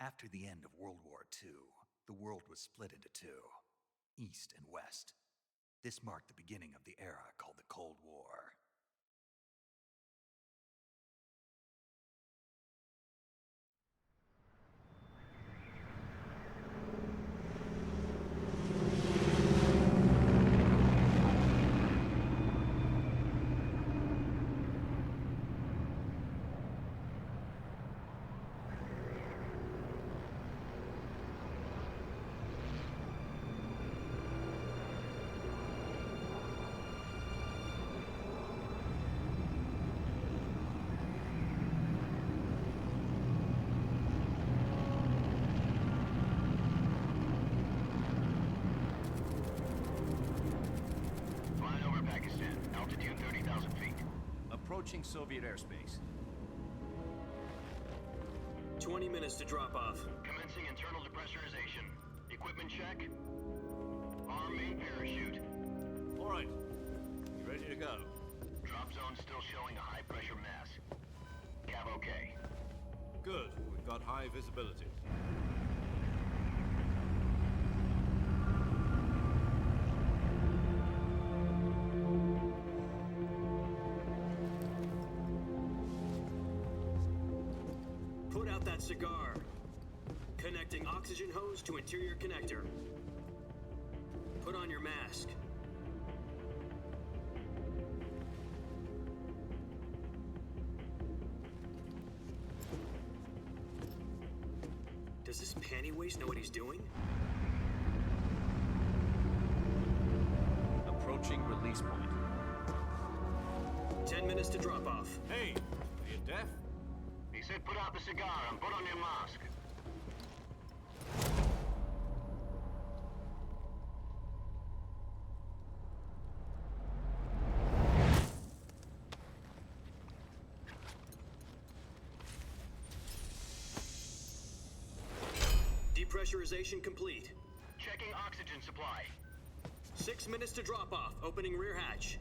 After the end of World War II, the world was split into two, East and West. This marked the beginning of the era called the Cold War. Approaching Soviet airspace. 20 minutes to drop off. Commencing internal depressurization. Equipment check. Arm main parachute. All right. Ready to go. Drop zone still showing a high pressure mass. Cav okay. Good. We've got high visibility. Put out that cigar. Connecting oxygen hose to interior connector. Put on your mask. Does this panty waste know what he's doing? Approaching release point. 10 minutes to drop off. Hey, are you deaf? He said put out the cigar and put on your mask. Depressurization complete. Checking oxygen supply. 6 minutes to drop off. Opening rear hatch.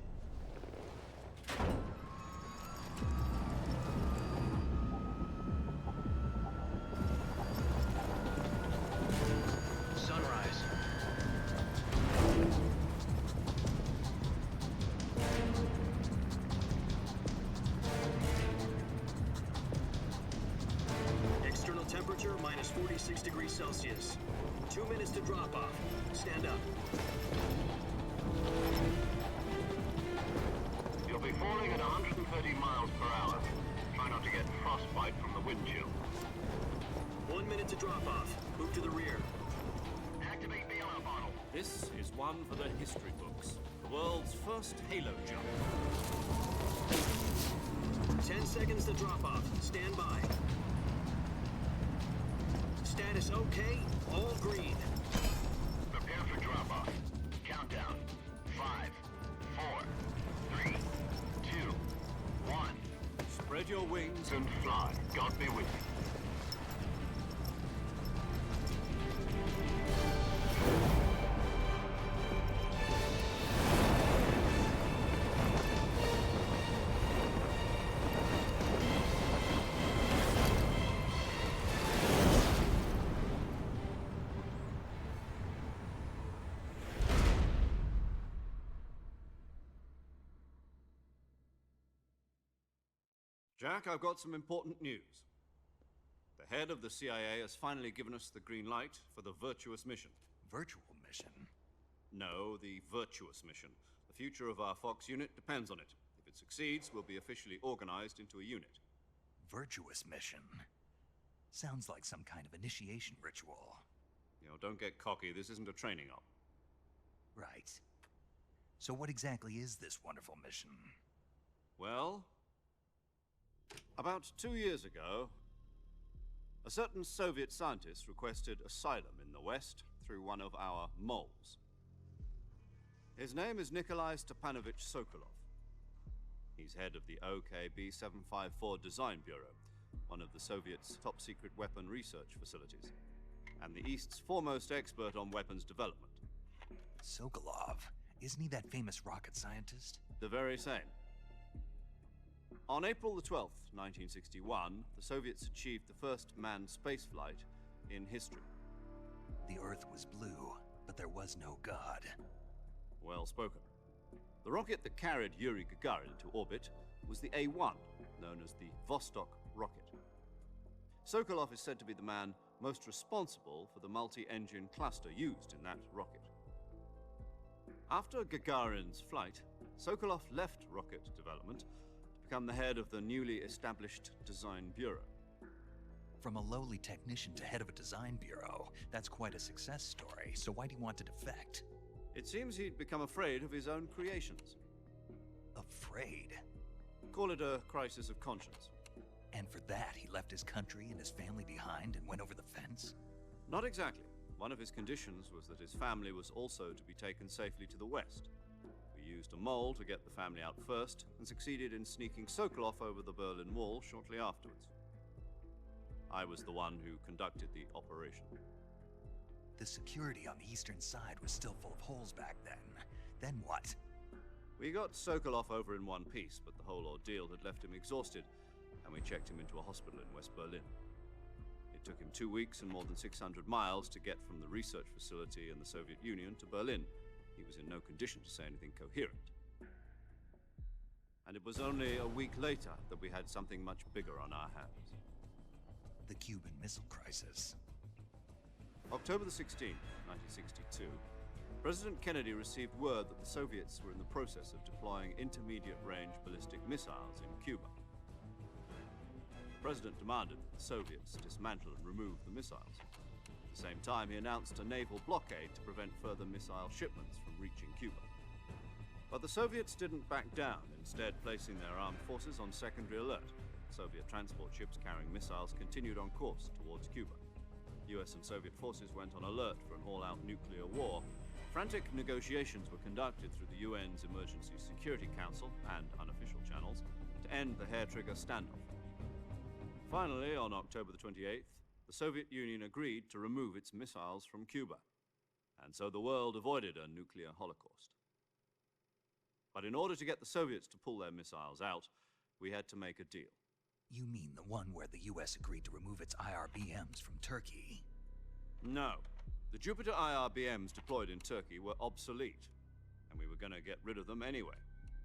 Sunrise. External temperature minus 46 degrees Celsius. 2 minutes to drop off. Stand up. You'll be falling at 130 miles per hour. Try not to get frostbite from the wind chill. 1 minute to drop off. Move to the rear. Activate bailout bottle. This is one for the history books. The world's first halo jump. 10 seconds to drop off. Stand by. Status okay. All green. Prepare for drop off. Countdown. 5, 4, 3, 2, 1. Spread your wings And fly. God be with you. Jack, I've got some important news. The head of the CIA has finally given us the green light for the virtuous mission. Virtual mission? No, the virtuous mission. The future of our Fox unit depends on it. If it succeeds, we'll be officially organized into a unit. Virtuous mission? Sounds like some kind of initiation ritual. You know, don't get cocky. This isn't a training op. Right. So what exactly is this wonderful mission? Well, about 2 years ago, a certain Soviet scientist requested asylum in the West through one of our moles. His name is Nikolai Stepanovich Sokolov. He's head of the OKB 754 Design Bureau, one of the Soviets' top-secret weapon research facilities, and the East's foremost expert on weapons development. Sokolov? Isn't he that famous rocket scientist? The very same. On April the 12th, 1961, the Soviets achieved the first manned spaceflight in history. The Earth was blue, but there was no God. Well spoken. The rocket that carried Yuri Gagarin into orbit was the A-1, known as the Vostok rocket. Sokolov is said to be the man most responsible for the multi-engine cluster used in that rocket. After Gagarin's flight, Sokolov left rocket development to become the head of the newly established Design Bureau. From a lowly technician to head of a design bureau, that's quite a success story, so why do you want to defect? It seems he'd become afraid of his own creations. Afraid? Call it a crisis of conscience. And for that, he left his country and his family behind and went over the fence? Not exactly. One of his conditions was that his family was also to be taken safely to the west. We used a mole to get the family out first, and succeeded in sneaking Sokolov over the Berlin Wall shortly afterwards. I was the one who conducted the operation. The security on the eastern side was still full of holes back then. Then what? We got Sokolov over in one piece, but the whole ordeal had left him exhausted, and we checked him into a hospital in West Berlin. It took him 2 weeks and more than 600 miles to get from the research facility in the Soviet Union to Berlin. He was in no condition to say anything coherent. And it was only a week later that we had something much bigger on our hands. The Cuban Missile Crisis. October the 16th, 1962, President Kennedy received word that the Soviets were in the process of deploying intermediate-range ballistic missiles in Cuba. The President demanded that the Soviets dismantle and remove the missiles. At the same time, he announced a naval blockade to prevent further missile shipments from reaching Cuba. But the Soviets didn't back down, instead placing their armed forces on secondary alert. Soviet transport ships carrying missiles continued on course towards Cuba. US and Soviet forces went on alert for an all-out nuclear war. Frantic negotiations were conducted through the UN's Emergency Security Council and unofficial channels to end the hair-trigger standoff. Finally, on October the 28th, the Soviet Union agreed to remove its missiles from Cuba, and so the world avoided a nuclear holocaust. But in order to get the Soviets to pull their missiles out, we had to make a deal. You mean the one where the US agreed to remove its IRBMs from Turkey? No. The Jupiter IRBMs deployed in Turkey were obsolete, and we were going to get rid of them anyway.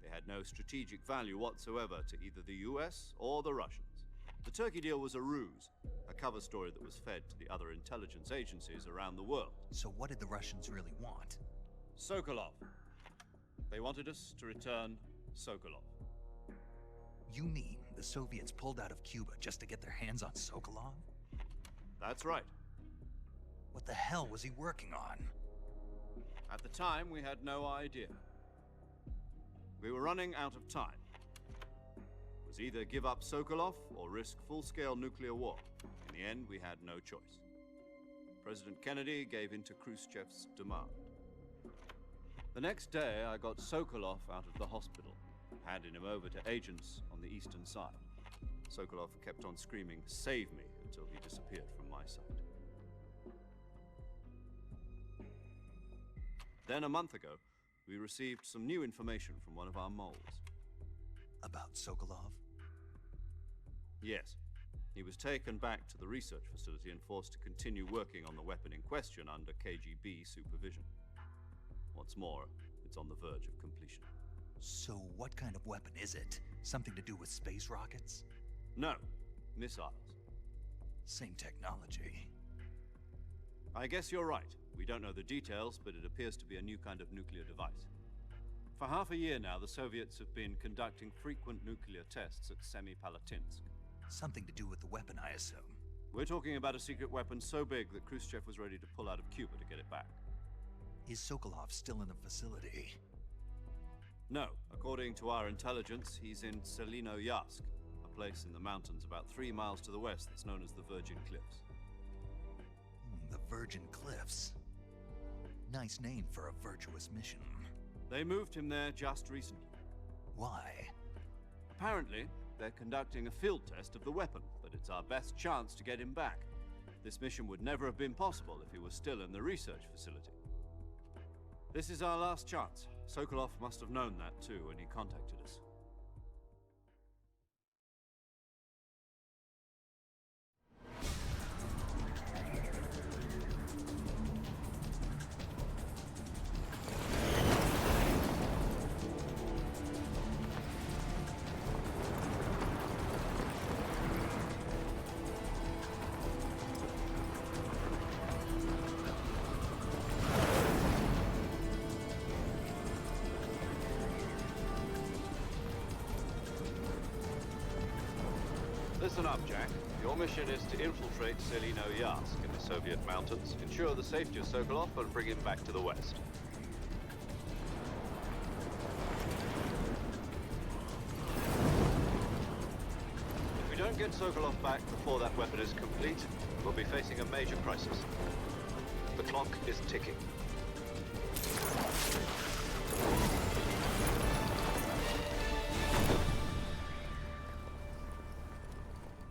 They had no strategic value whatsoever to either the US or the Russians. The Turkey deal was a ruse, a cover story that was fed to the other intelligence agencies around the world. So what did the Russians really want? Sokolov. They wanted us to return Sokolov. You mean the Soviets pulled out of Cuba just to get their hands on Sokolov? That's right. What the hell was he working on? At the time, we had no idea. We were running out of time. It was either give up Sokolov or risk full-scale nuclear war. In the end, we had no choice. President Kennedy gave in to Khrushchev's demand. The next day, I got Sokolov out of the hospital, handing him over to agents on the eastern side. Sokolov kept on screaming, "Save me," until he disappeared from my sight. Then a month ago, we received some new information from one of our moles. About Sokolov? Yes. He was taken back to the research facility and forced to continue working on the weapon in question under KGB supervision. What's more, it's on the verge of completion. So what kind of weapon is it? Something to do with space rockets? No, missiles. Same technology. I guess you're right. We don't know the details, but it appears to be a new kind of nuclear device. For half a year now, the Soviets have been conducting frequent nuclear tests at Semipalatinsk. Something to do with the weapon, I assume. We're talking about a secret weapon so big that Khrushchev was ready to pull out of Cuba to get it back. Is Sokolov still in the facility? No. According to our intelligence, he's in Selino-Yarsk, a place in the mountains about 3 miles to the west that's known as the Virgin Cliffs. The Virgin Cliffs. Nice name for a virtuous mission. They moved him there just recently. Why? Apparently, they're conducting a field test of the weapon, but it's our best chance to get him back. This mission would never have been possible if he was still in the research facility. This is our last chance. Sokolov must have known that too when he contacted us. Listen up, Jack. Your mission is to infiltrate Selino Yask in the Soviet mountains, ensure the safety of Sokolov, and bring him back to the West. If we don't get Sokolov back before that weapon is complete, we'll be facing a major crisis. The clock is ticking.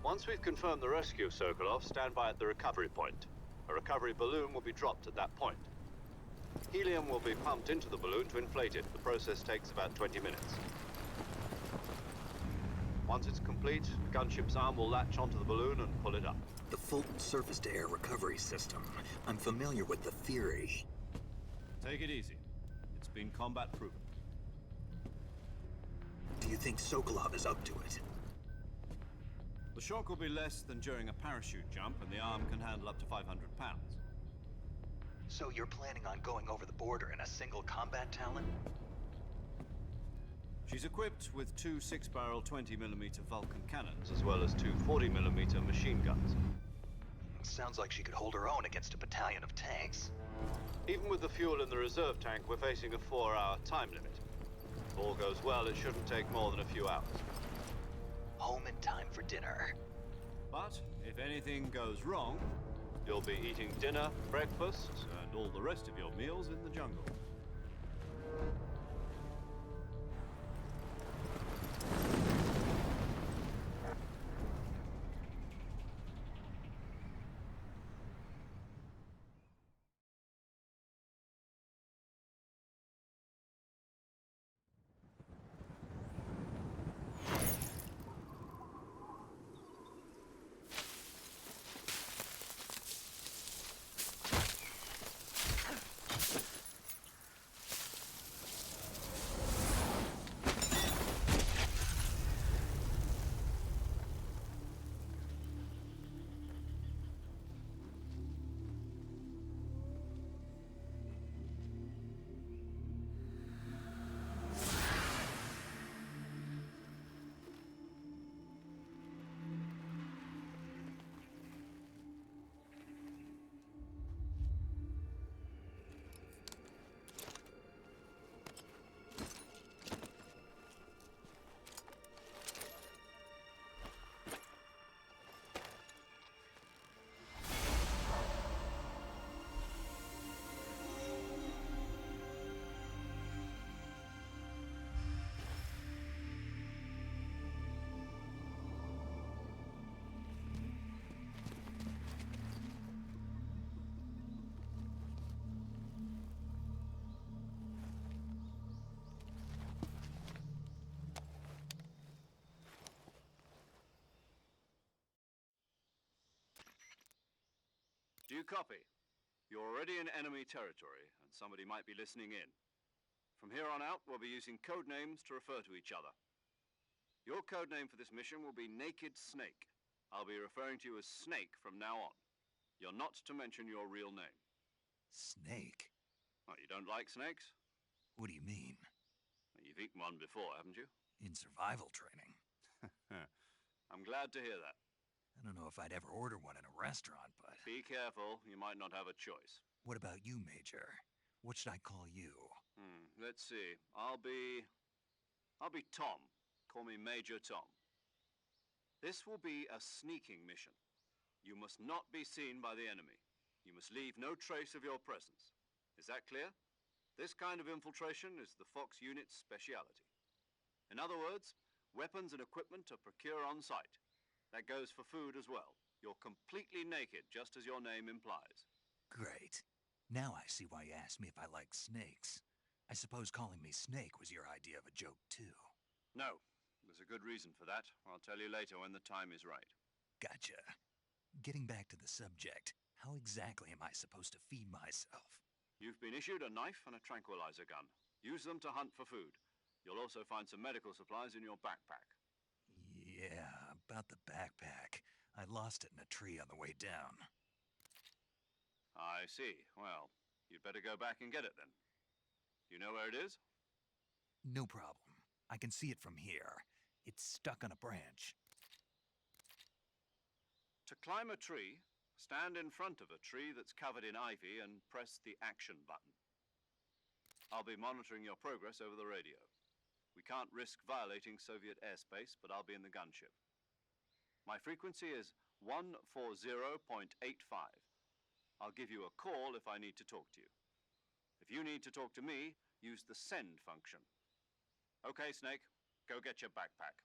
Once we've confirmed the rescue of Sokolov, stand by at the recovery point. A recovery balloon will be dropped at that point. Helium will be pumped into the balloon to inflate it. The process takes about 20 minutes. Once it's complete, the gunship's arm will latch onto the balloon and pull it up. The Fulton surface-to-air recovery system. I'm familiar with the theory. Take it easy. It's been combat proven. Do you think Sokolov is up to it? The shock will be less than during a parachute jump, and the arm can handle up to 500 pounds. So you're planning on going over the border in a single combat Talon? She's equipped with two 6-barrel 20mm Vulcan cannons, as well as two 40mm machine guns. Sounds like she could hold her own against a battalion of tanks. Even with the fuel in the reserve tank, we're facing a 4-hour time limit. If all goes well, it shouldn't take more than a few hours. Home in time for dinner. But if anything goes wrong, you'll be eating dinner, breakfast, and all the rest of your meals in the jungle. Do you copy? You're already in enemy territory, and somebody might be listening in. From here on out, we'll be using code names to refer to each other. Your code name for this mission will be Naked Snake. I'll be referring to you as Snake from now on. You're not to mention your real name. Snake? Oh, you don't like snakes? What do you mean? Well, you've eaten one before, haven't you? In survival training. I'm glad to hear that. I don't know if I'd ever order one in a restaurant, but... Be careful, you might not have a choice. What about you, Major? What should I call you? Let's see. I'll be Tom. Call me Major Tom. This will be a sneaking mission. You must not be seen by the enemy. You must leave no trace of your presence. Is that clear? This kind of infiltration is the Fox unit's speciality. In other words, weapons and equipment are procured on site. That goes for food as well. You're completely naked, just as your name implies. Great. Now I see why you asked me if I like snakes. I suppose calling me Snake was your idea of a joke, too. No. There's a good reason for that. I'll tell you later when the time is right. Gotcha. Getting back to the subject, how exactly am I supposed to feed myself? You've been issued a knife and a tranquilizer gun. Use them to hunt for food. You'll also find some medical supplies in your backpack. Yeah, about the backpack. I lost it in a tree on the way down. I see. Well, you'd better go back and get it then. You know where it is? No problem. I can see it from here. It's stuck on a branch. To climb a tree, stand in front of a tree that's covered in ivy and press the action button. I'll be monitoring your progress over the radio. We can't risk violating Soviet airspace, but I'll be in the gunship. My frequency is 140.85. I'll give you a call if I need to talk to you. If you need to talk to me, use the send function. Okay, Snake, go get your backpack.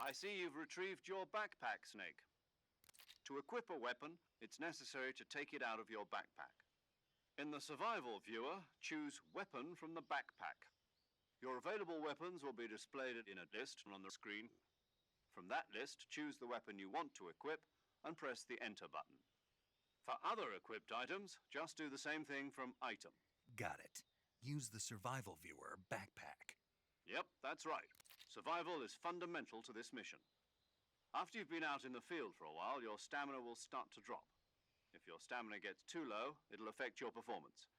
I see you've retrieved your backpack, Snake. To equip a weapon, it's necessary to take it out of your backpack. In the survival viewer, choose Weapon from the backpack. Your available weapons will be displayed in a list on the screen. From that list, choose the weapon you want to equip and press the Enter button. For other equipped items, just do the same thing from Item. Got it. Use the survival viewer backpack. Yep, that's right. Survival is fundamental to this mission. After you've been out in the field for a while, your stamina will start to drop. If your stamina gets too low, it'll affect your performance.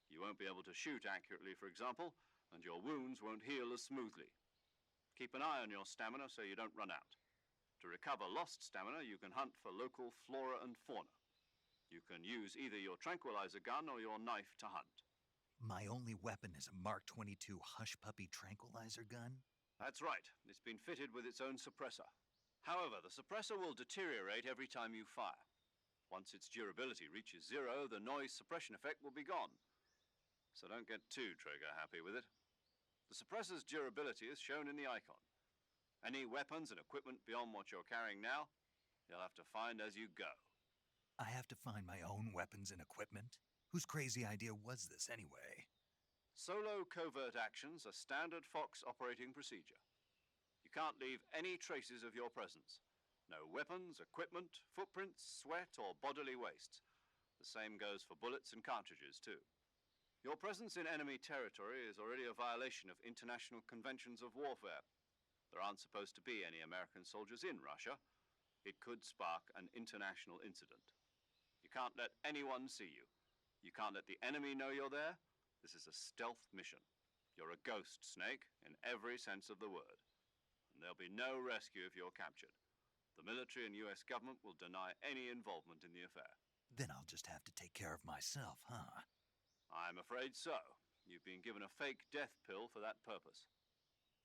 You won't be able to shoot accurately, for example, and your wounds won't heal as smoothly. Keep an eye on your stamina so you don't run out. To recover lost stamina, you can hunt for local flora and fauna. You can use either your tranquilizer gun or your knife to hunt. My only weapon is a Mark 22 Hush Puppy tranquilizer gun? That's right. It's been fitted with its own suppressor. However, the suppressor will deteriorate every time you fire. Once its durability reaches 0, the noise suppression effect will be gone. So don't get too trigger happy with it. The suppressor's durability is shown in the icon. Any weapons and equipment beyond what you're carrying now, you'll have to find as you go. I have to find my own weapons and equipment? Whose crazy idea was this anyway? Solo covert actions are standard Fox operating procedure. You can't leave any traces of your presence. No weapons, equipment, footprints, sweat, or bodily wastes. The same goes for bullets and cartridges, too. Your presence in enemy territory is already a violation of international conventions of warfare. There aren't supposed to be any American soldiers in Russia. It could spark an international incident. You can't let anyone see you. You can't let the enemy know you're there. This is a stealth mission. You're a ghost, Snake, in every sense of the word. And there'll be no rescue if you're captured. The military and US government will deny any involvement in the affair. Then I'll just have to take care of myself, huh? I'm afraid so. You've been given a fake death pill for that purpose.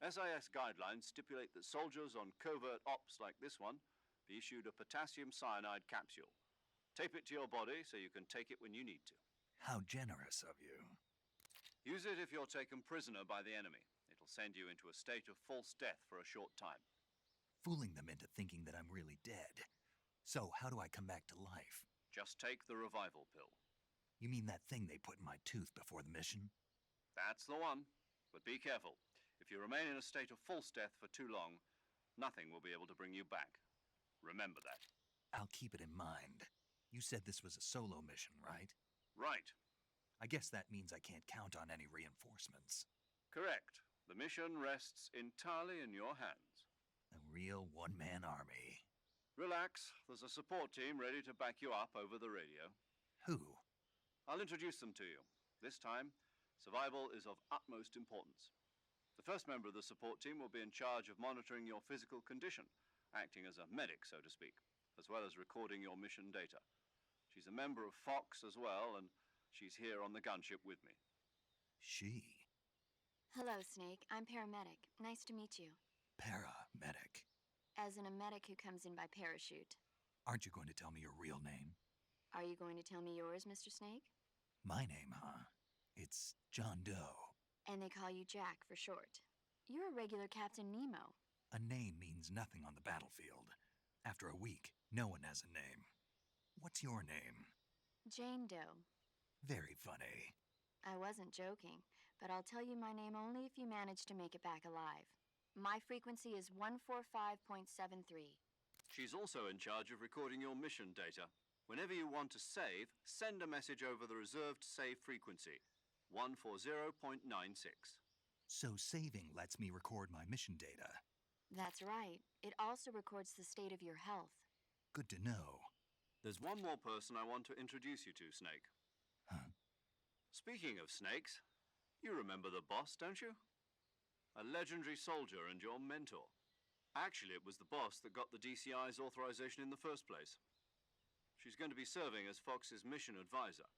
SIS guidelines stipulate that soldiers on covert ops like this one be issued a potassium cyanide capsule. Tape it to your body so you can take it when you need to. How generous of you. Use it if you're taken prisoner by the enemy. It'll send you into a state of false death for a short time. Fooling them into thinking that I'm really dead. So how do I come back to life? Just take the revival pill. You mean that thing they put in my tooth before the mission? That's the one. But be careful. If you remain in a state of false death for too long, nothing will be able to bring you back. Remember that. I'll keep it in mind. You said this was a solo mission, right? Right. I guess that means I can't count on any reinforcements. Correct. The mission rests entirely in your hands. A real one-man army. Relax. There's a support team ready to back you up over the radio. Who? I'll introduce them to you. This time, survival is of utmost importance. The first member of the support team will be in charge of monitoring your physical condition, acting as a medic, so to speak. as well as recording your mission data. She's a member of Fox as well, and she's here on the gunship with me. She? Hello, Snake. I'm paramedic. Nice to meet you. Paramedic. As in a medic who comes in by parachute. Aren't you going to tell me your real name? Are you going to tell me yours, Mr. Snake? My name, huh? It's John Doe. And they call you Jack for short. You're a regular Captain Nemo. A name means nothing on the battlefield. After a week, no one has a name. What's your name? Jane Doe. Very funny. I wasn't joking, but I'll tell you my name only if you manage to make it back alive. My frequency is 145.73. She's also in charge of recording your mission data. Whenever you want to save, send a message over the reserved save frequency, 140.96. So saving lets me record my mission data. That's right. It also records the state of your health. Good to know. There's one more person I want to introduce you to, Snake. Huh? Speaking of snakes, you remember the boss, don't you? A legendary soldier and your mentor. Actually, it was the boss that got the DCI's authorization in the first place. She's going to be serving as Fox's mission advisor.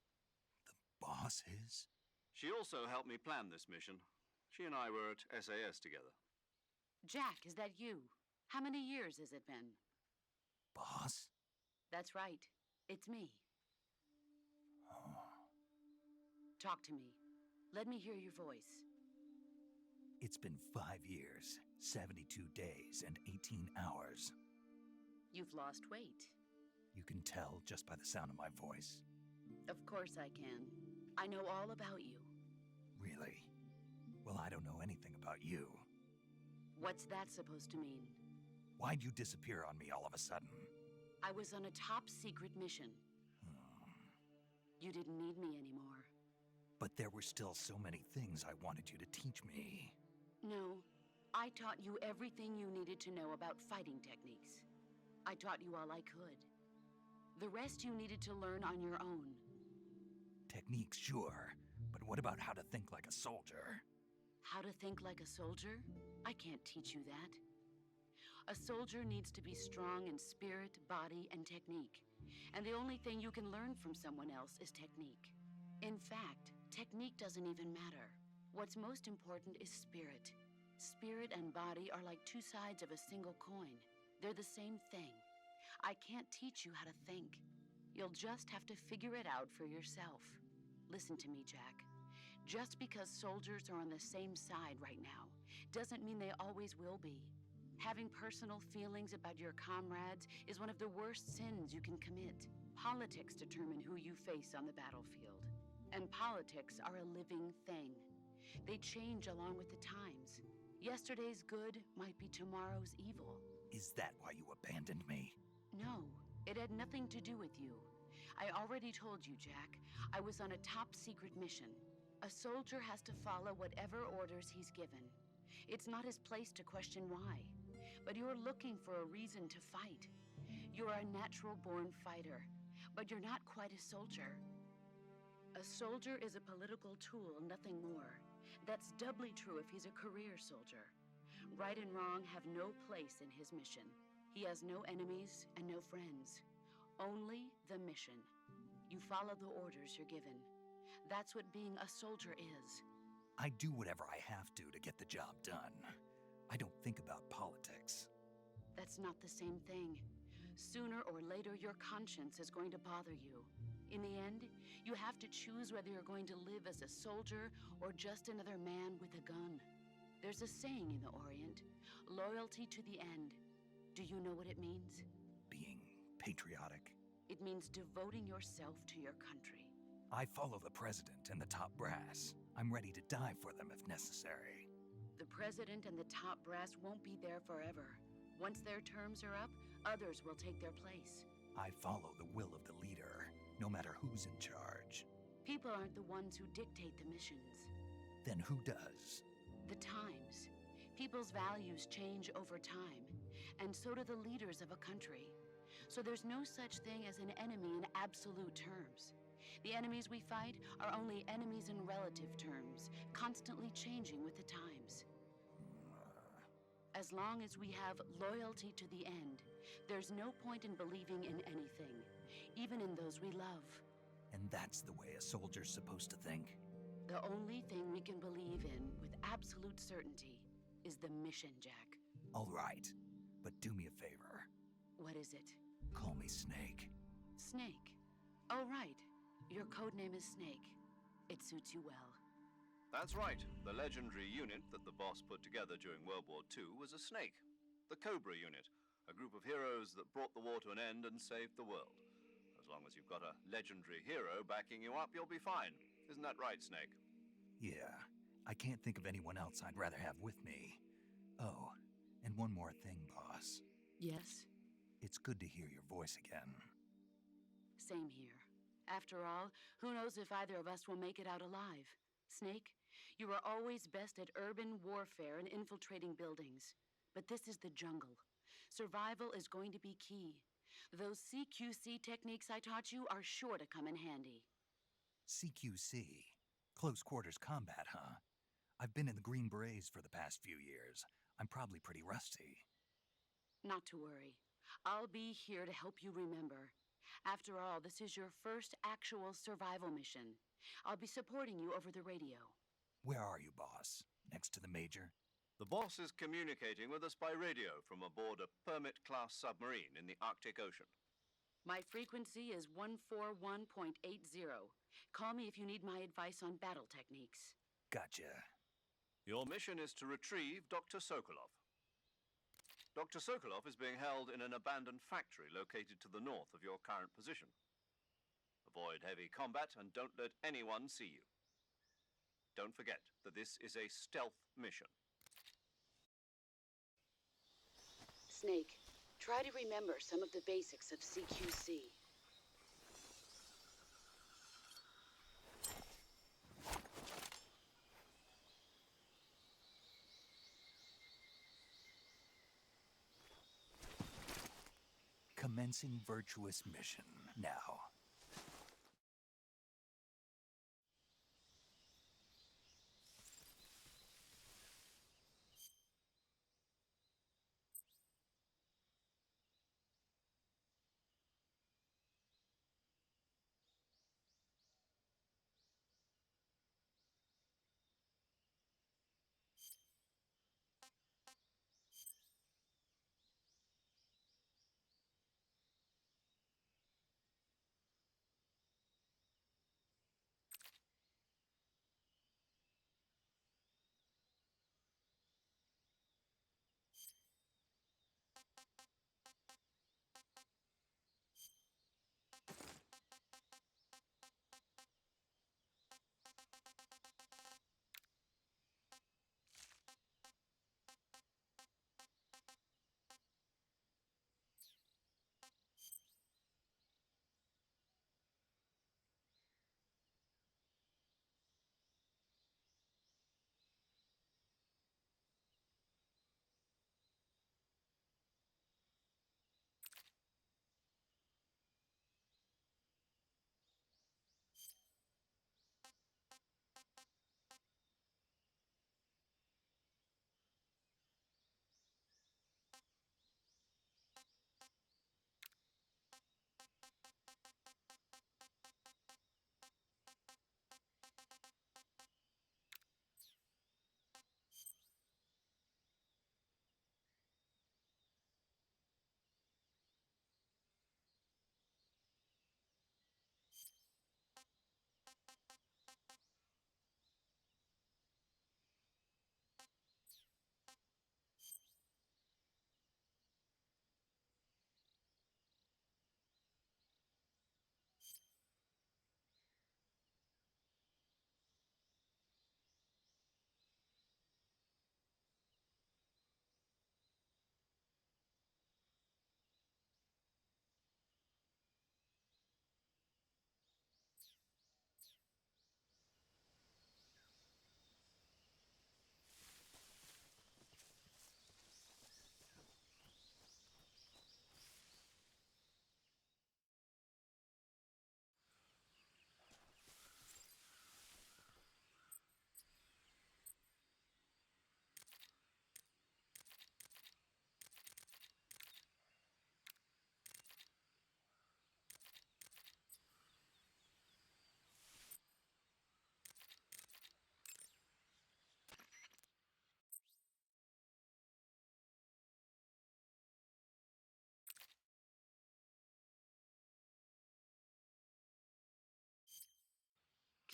The boss is? She also helped me plan this mission. She and I were at SAS together. Jack, is that you? How many years has it been? Boss? That's right. It's me. Oh. Talk to me. Let me hear your voice. It's been 5 years, 72 days, and 18 hours. You've lost weight. You can tell just by the sound of my voice. Of course I can. I know all about you. Really? Well, I don't know anything about you. What's that supposed to mean? Why'd you disappear on me all of a sudden? I was on a top-secret mission. You didn't need me anymore. But there were still so many things I wanted you to teach me. No, I taught you everything you needed to know about fighting techniques. I taught you all I could. The rest you needed to learn on your own. Techniques, sure. But what about how to think like a soldier? How to think like a soldier? I can't teach you that. A soldier needs to be strong in spirit, body, and technique. And the only thing you can learn from someone else is technique. In fact, technique doesn't even matter. What's most important is spirit. Spirit and body are like two sides of a single coin. They're the same thing. I can't teach you how to think. You'll just have to figure it out for yourself. Listen to me, Jack. Just because soldiers are on the same side right now doesn't mean they always will be. Having personal feelings about your comrades is one of the worst sins you can commit. Politics determine who you face on the battlefield. And politics are a living thing. They change along with the times. Yesterday's good might be tomorrow's evil. Is that why you abandoned me? No, it had nothing to do with you. I already told you, Jack. I was on a top-secret mission. A soldier has to follow whatever orders he's given. It's not his place to question why. But you're looking for a reason to fight. You're a natural-born fighter, but you're not quite a soldier. A soldier is a political tool, nothing more. That's doubly true if he's a career soldier. Right and wrong have no place in his mission. He has no enemies and no friends. Only the mission. You follow the orders you're given. That's what being a soldier is. I do whatever I have to get the job done. I don't think about politics. That's not the same thing. Sooner or later, your conscience is going to bother you. In the end, you have to choose whether you're going to live as a soldier or just another man with a gun. There's a saying in the Orient, loyalty to the end. Do you know what it means? Being patriotic. It means devoting yourself to your country. I follow the president and the top brass. I'm ready to die for them if necessary. The president and the top brass won't be there forever. Once their terms are up, others will take their place. I follow the will of the leader, no matter who's in charge. People aren't the ones who dictate the missions. Then who does? The times. People's values change over time, and so do the leaders of a country. So there's no such thing as an enemy in absolute terms. The enemies we fight are only enemies in relative terms, constantly changing with the times. As As long as we have loyalty to the end, there's no point in believing in anything, even in those we love. And that's the way a soldier's supposed to think? The only thing we can believe in with absolute certainty is the mission, Jack. All right, but do me a favor. What is it? Call me Snake. Snake. Oh, right. Your codename is Snake. It suits you well. That's right. The legendary unit that the boss put together during World War II was a snake. The Cobra unit, a group of heroes that brought the war to an end and saved the world. As long as you've got a legendary hero backing you up, you'll be fine. Isn't that right, Snake? Yeah, I can't think of anyone else I'd rather have with me. Oh, and one more thing, boss. Yes? It's good to hear your voice again. Same here. After all, who knows if either of us will make it out alive? Snake, you are always best at urban warfare and infiltrating buildings. But this is the jungle. Survival is going to be key. Those CQC techniques I taught you are sure to come in handy. CQC? Close quarters combat, huh? I've been in the Green Berets for the past few years. I'm probably pretty rusty. Not to worry. I'll be here to help you remember. After all, this is your first actual survival mission. I'll be supporting you over the radio. Where are you, boss? Next to the Major? The boss is communicating with us by radio from aboard a Permit-class submarine in the Arctic Ocean. My frequency is 141.80. Call me if you need my advice on battle techniques. Gotcha. Your mission is to retrieve Dr. Sokolov. Dr. Sokolov is being held in an abandoned factory located to the north of your current position. Avoid heavy combat and don't let anyone see you. Don't forget that this is a stealth mission. Snake, try to remember some of the basics of CQC. Commencing virtuous mission now.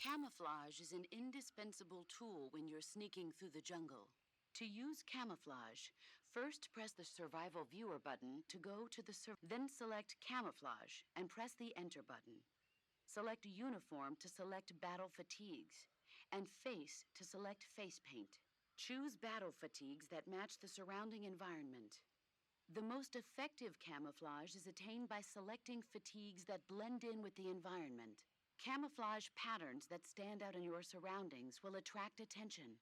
Camouflage is an indispensable tool when you're sneaking through the jungle. To use camouflage, first press the Survival Viewer button to go to the then select Camouflage and press the Enter button. Select Uniform to select Battle Fatigues, and Face to select Face Paint. Choose battle fatigues that match the surrounding environment. The most effective camouflage is attained by selecting fatigues that blend in with the environment. Camouflage patterns that stand out in your surroundings will attract attention.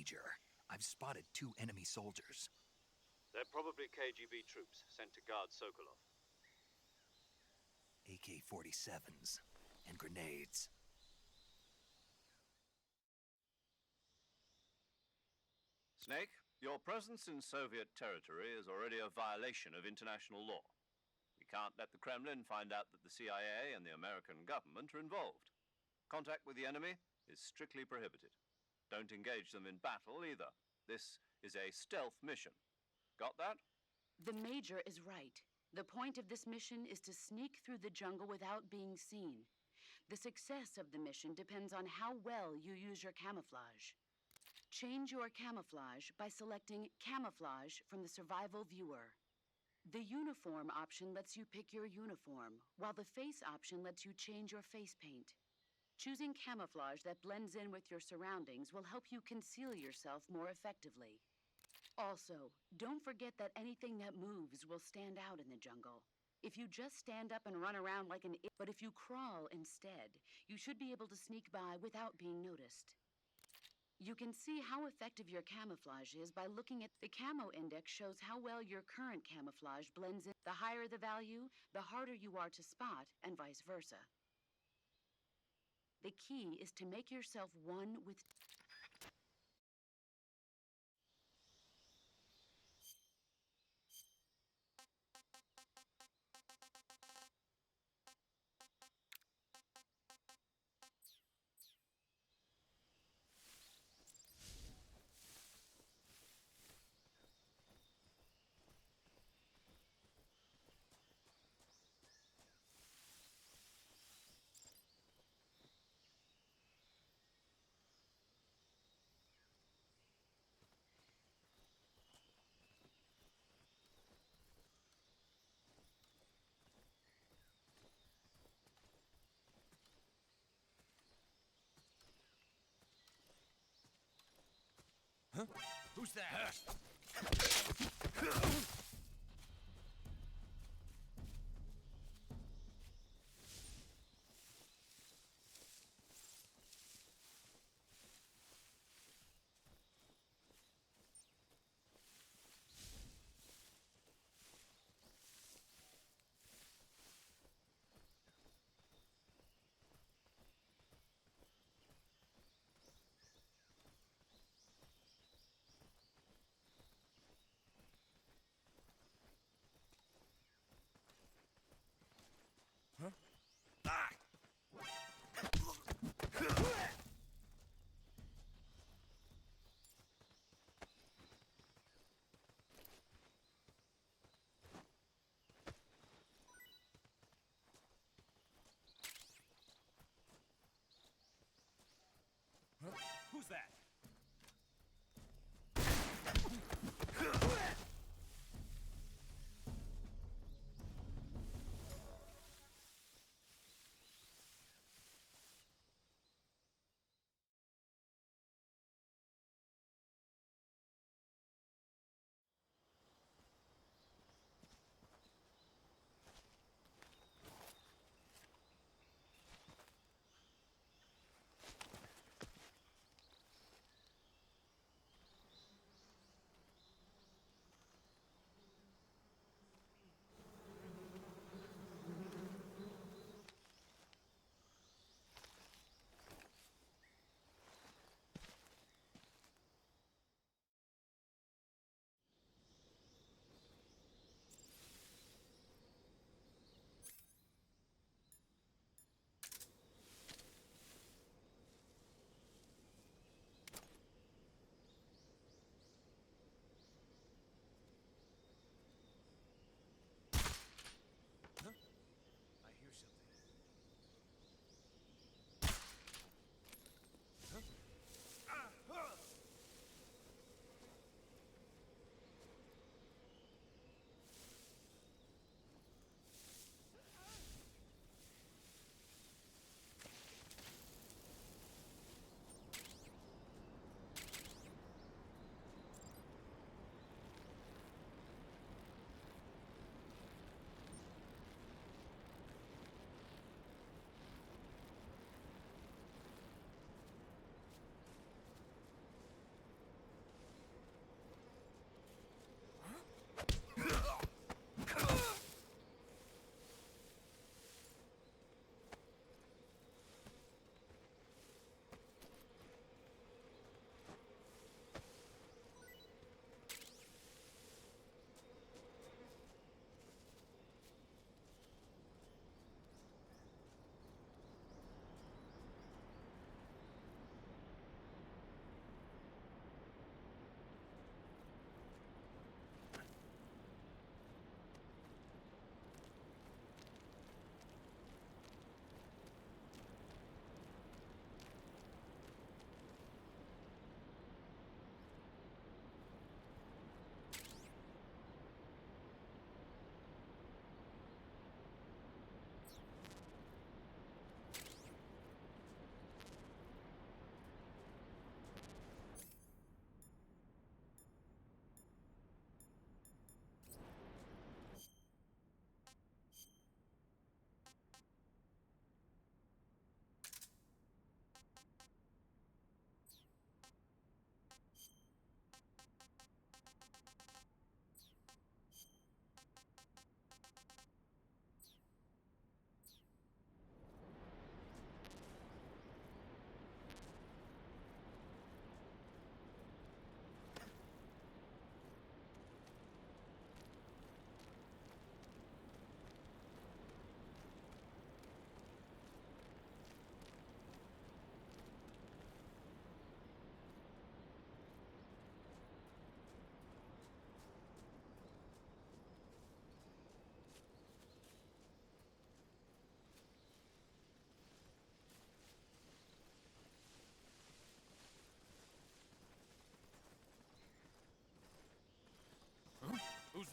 Major. I've spotted 2 enemy soldiers. They're probably KGB troops sent to guard Sokolov. AK-47s and grenades. Snake, your presence in Soviet territory is already a violation of international law. We can't let the Kremlin find out that the CIA and the American government are involved. Contact with the enemy is strictly prohibited. Don't engage them in battle either. This is a stealth mission. Got that? The Major is right. The point of this mission is to sneak through the jungle without being seen. The success of the mission depends on how well you use your camouflage. Change your camouflage by selecting Camouflage from the Survival Viewer. The Uniform option lets you pick your uniform, while the Face option lets you change your face paint. Choosing camouflage that blends in with your surroundings will help you conceal yourself more effectively. Also, don't forget that anything that moves will stand out in the jungle. If you just stand up and run around like an idiot, but if you crawl instead, you should be able to sneak by without being noticed. You can see how effective your camouflage is by looking at the camo index shows how well your current camouflage blends in. The higher the value, the harder you are to spot, and vice versa. The key is to make yourself one with... Who's that? Who's that?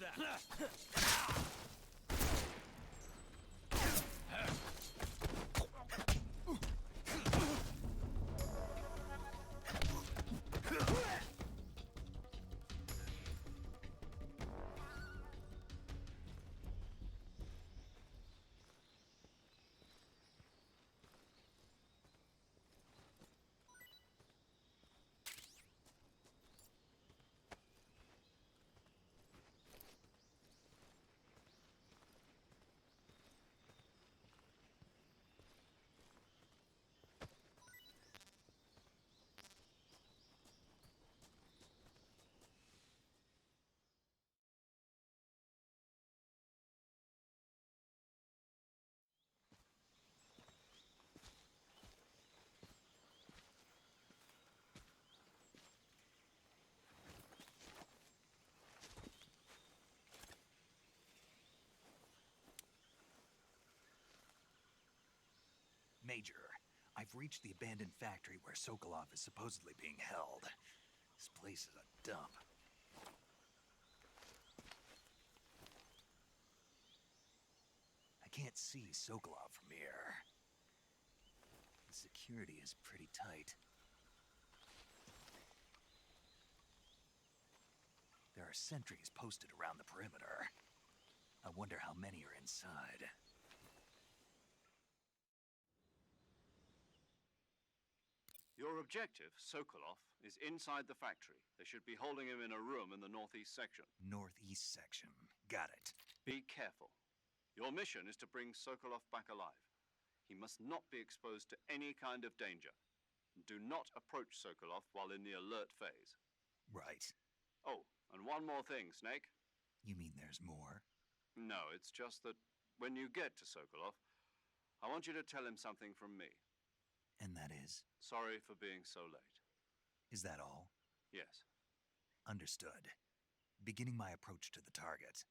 that? Major, I've reached the abandoned factory where Sokolov is supposedly being held. This place is a dump. I can't see Sokolov from here. The security is pretty tight. There are sentries posted around the perimeter. I wonder how many are inside. Your objective, Sokolov, is inside the factory. They should be holding him in a room in the northeast section. Northeast section. Got it. Be careful. Your mission is to bring Sokolov back alive. He must not be exposed to any kind of danger. Do not approach Sokolov while in the alert phase. Right. Oh, and one more thing, Snake. You mean there's more? No, it's just that when you get to Sokolov, I want you to tell him something from me. And that is? Sorry for being so late. Is that all? Yes. Understood. Beginning my approach to the target.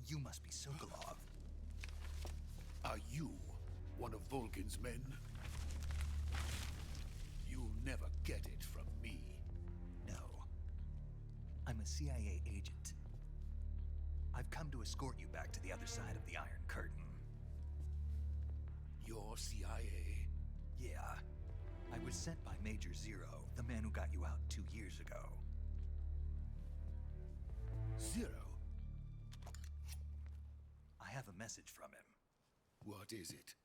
You must be Sokolov. Are you one of Volgin's men? You'll never get it from me. No. I'm a CIA agent. I've come to escort you back to the other side of the Iron Curtain. You're CIA? Yeah. I was sent by Major Zero, the man who got you out 2 years ago. Zero? I have a message from him. What is it?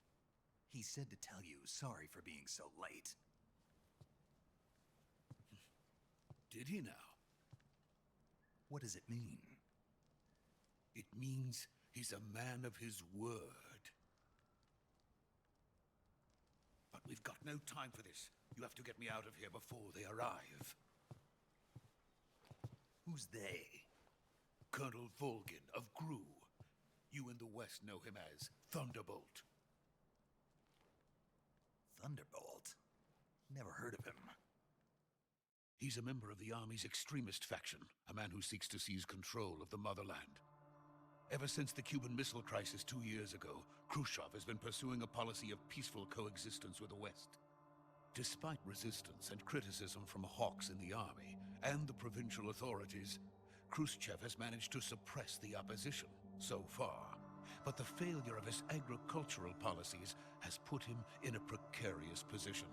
He said to tell you sorry for being so late. Did he now? What does it mean? It means he's a man of his word. But we've got no time for this. You have to get me out of here before they arrive. Who's they? Colonel Volgin of Gru. You in the West know him as Thunderbolt. Thunderbolt? Never heard of him. He's a member of the Army's extremist faction, a man who seeks to seize control of the motherland. Ever since the Cuban Missile Crisis 2 years ago, Khrushchev has been pursuing a policy of peaceful coexistence with the West. Despite resistance and criticism from hawks in the army and the provincial authorities, Khrushchev has managed to suppress the opposition so far. But the failure of his agricultural policies has put him in a precarious position.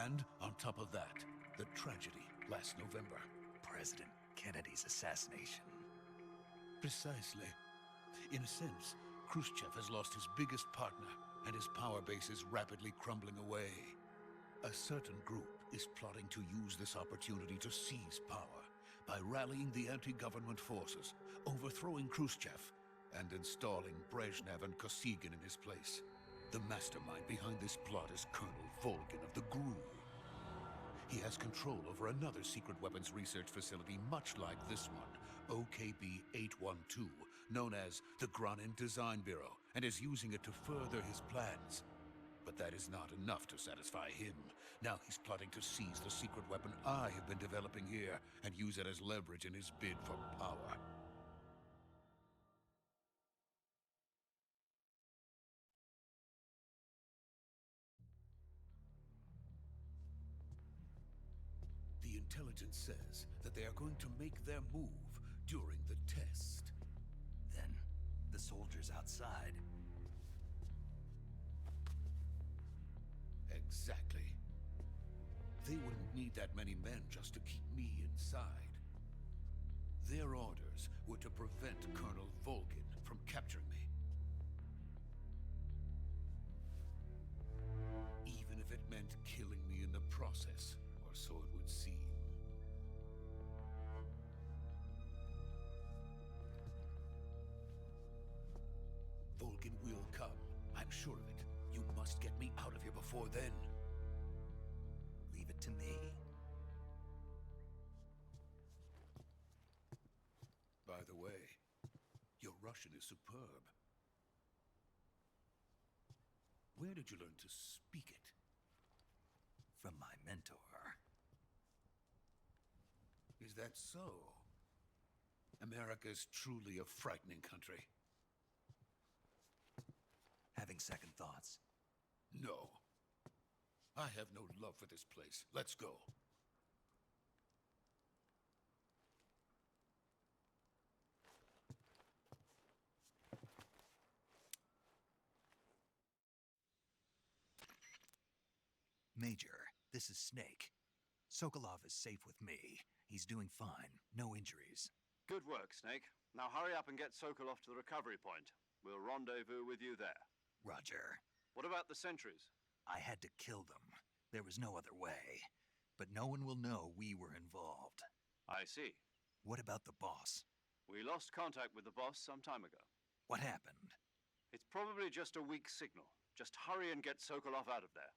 And on top of that, the tragedy last November. President Kennedy's assassination. Precisely. In a sense, Khrushchev has lost his biggest partner, and his power base is rapidly crumbling away. A certain group is plotting to use this opportunity to seize power by rallying the anti-government forces, overthrowing Khrushchev, and installing Brezhnev and Kosygin in his place. The mastermind behind this plot is Colonel Volgin of the Gru. He has control over another secret weapons research facility much like this one, OKB-812, known as the Granin Design Bureau, and is using it to further his plans. But that is not enough to satisfy him. Now he's plotting to seize the secret weapon I have been developing here and use it as leverage in his bid for power. The intelligence says that they are going to make their move during the test. Then, the soldiers outside. Exactly. They wouldn't need that many men just to keep me inside. Their orders were to prevent Colonel Volgin from capturing me. Even if it meant killing me in the process, or so it would seem. Volgin will come. I'm sure of it. You must get me out of here before then. Leave it to me. By the way, your Russian is superb. Where did you learn to speak it? From my mentor. Is that so? America is truly a frightening country. Having second thoughts. No. I have no love for this place. Let's go. Major, this is Snake. Sokolov is safe with me. He's doing fine. No injuries. Good work, Snake. Now hurry up and get Sokolov to the recovery point. We'll rendezvous with you there. Roger. What about the sentries? I had to kill them. There was no other way. But no one will know we were involved. I see. What about the boss? We lost contact with the boss some time ago. What happened? It's probably just a weak signal. Just hurry and get Sokolov out of there.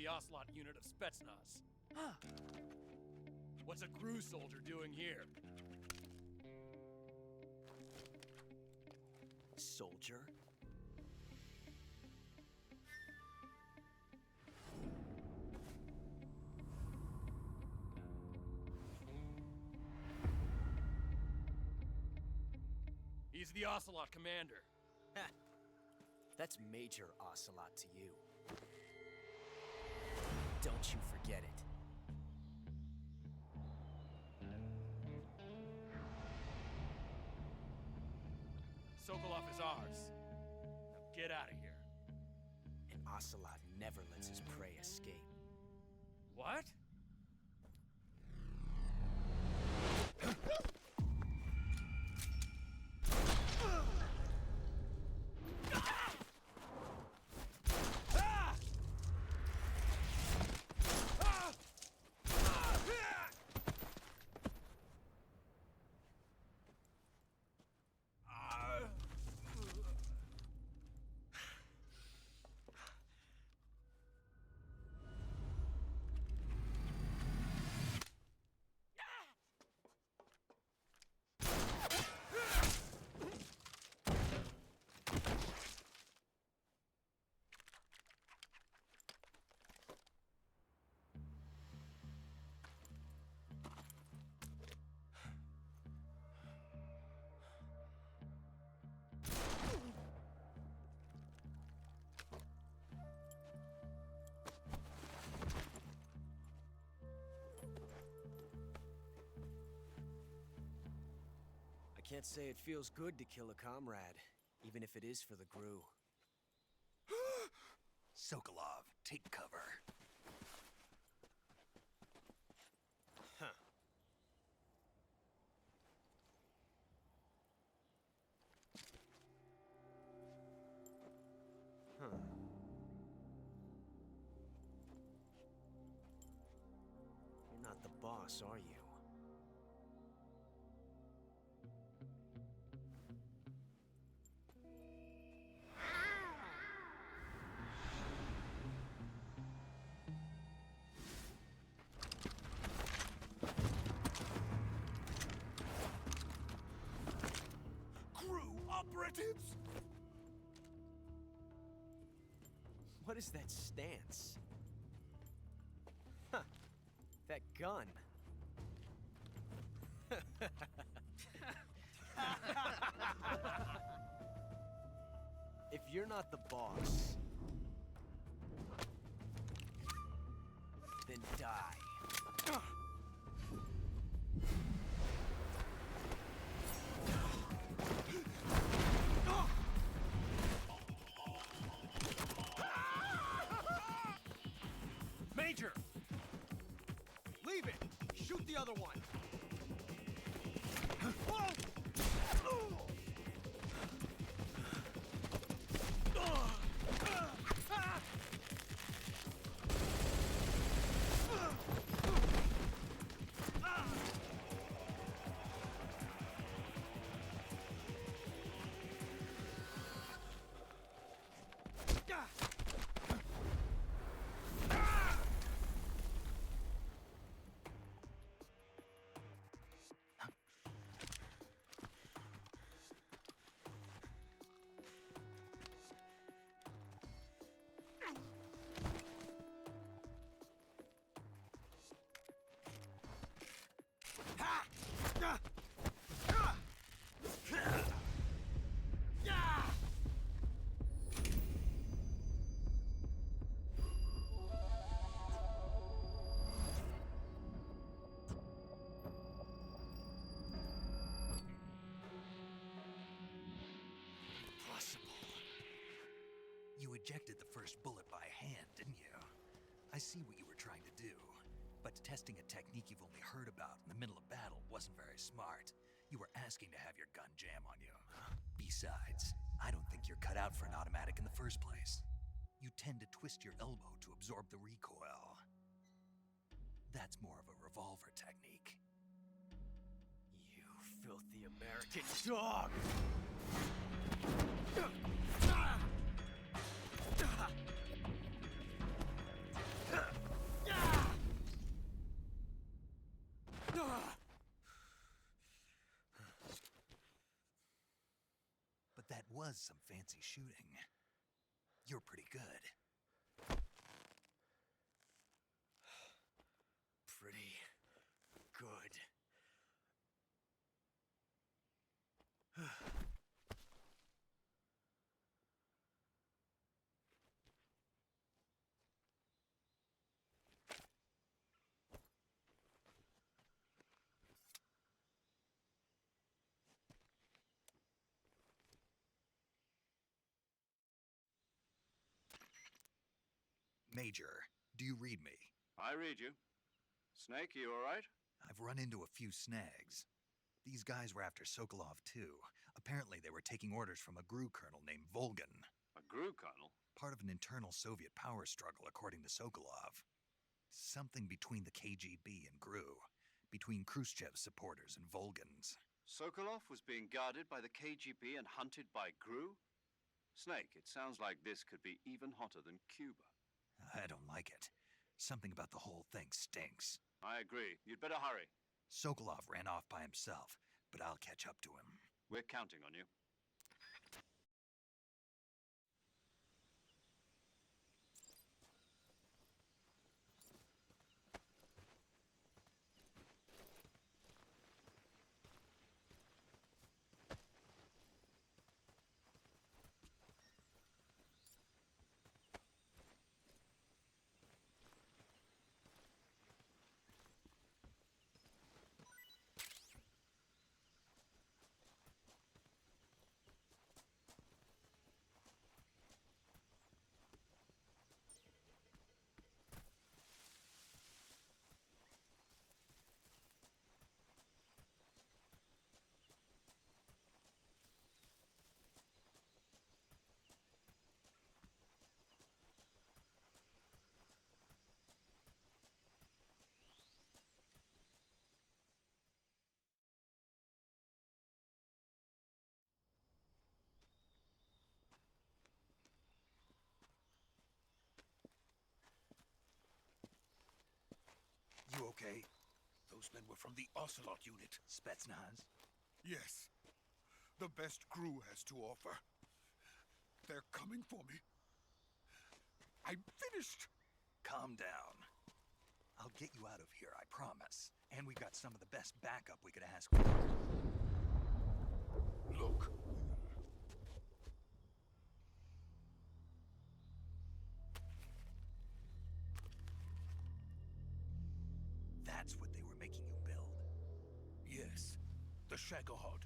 the Ocelot unit of Spetsnaz. What's a GRU soldier doing here? Soldier? He's the Ocelot commander. That's Major Ocelot to you. Don't you forget it. Sokolov is ours. Now get out of here. An Ocelot never lets his prey escape. What? I can't say it feels good to kill a comrade, even if it is for the GRU. Sokolov, take cover. Huh. Huh. You're not the boss, are you? Operatives? What is that stance? Huh. That gun. If you're not the boss, then die. Major! Leave it! Shoot the other one! You ejected the first bullet by hand, didn't you? I see what you were trying to do. But testing a technique you've only heard about in the middle of battle wasn't very smart. You were asking to have your gun jam on you. Besides, I don't think you're cut out for an automatic in the first place. You tend to twist your elbow to absorb the recoil. That's more of a revolver technique. You filthy American dog! was some fancy shooting. You're pretty good. Pretty good. Major, do you read me? I read you. Snake, you all right? I've run into a few snags. These guys were after Sokolov, too. Apparently, they were taking orders from a GRU colonel named Volgan. A GRU colonel? Part of an internal Soviet power struggle, according to Sokolov. Something between the KGB and GRU. Between Khrushchev's supporters and Volgan's. Sokolov was being guarded by the KGB and hunted by GRU? Snake, it sounds like this could be even hotter than Cuba. I don't like it. Something about the whole thing stinks. I agree. You'd better hurry. Sokolov ran off by himself, but I'll catch up to him. We're counting on you. You okay? Those men were from the Ocelot unit. Spetsnaz? Yes. The best GRU has to offer. They're coming for me. I'm finished. Calm down. I'll get you out of here, I promise. And we've got some of the best backup we could ask for. Look. That's what they were making you build? Yes. The Shagohod.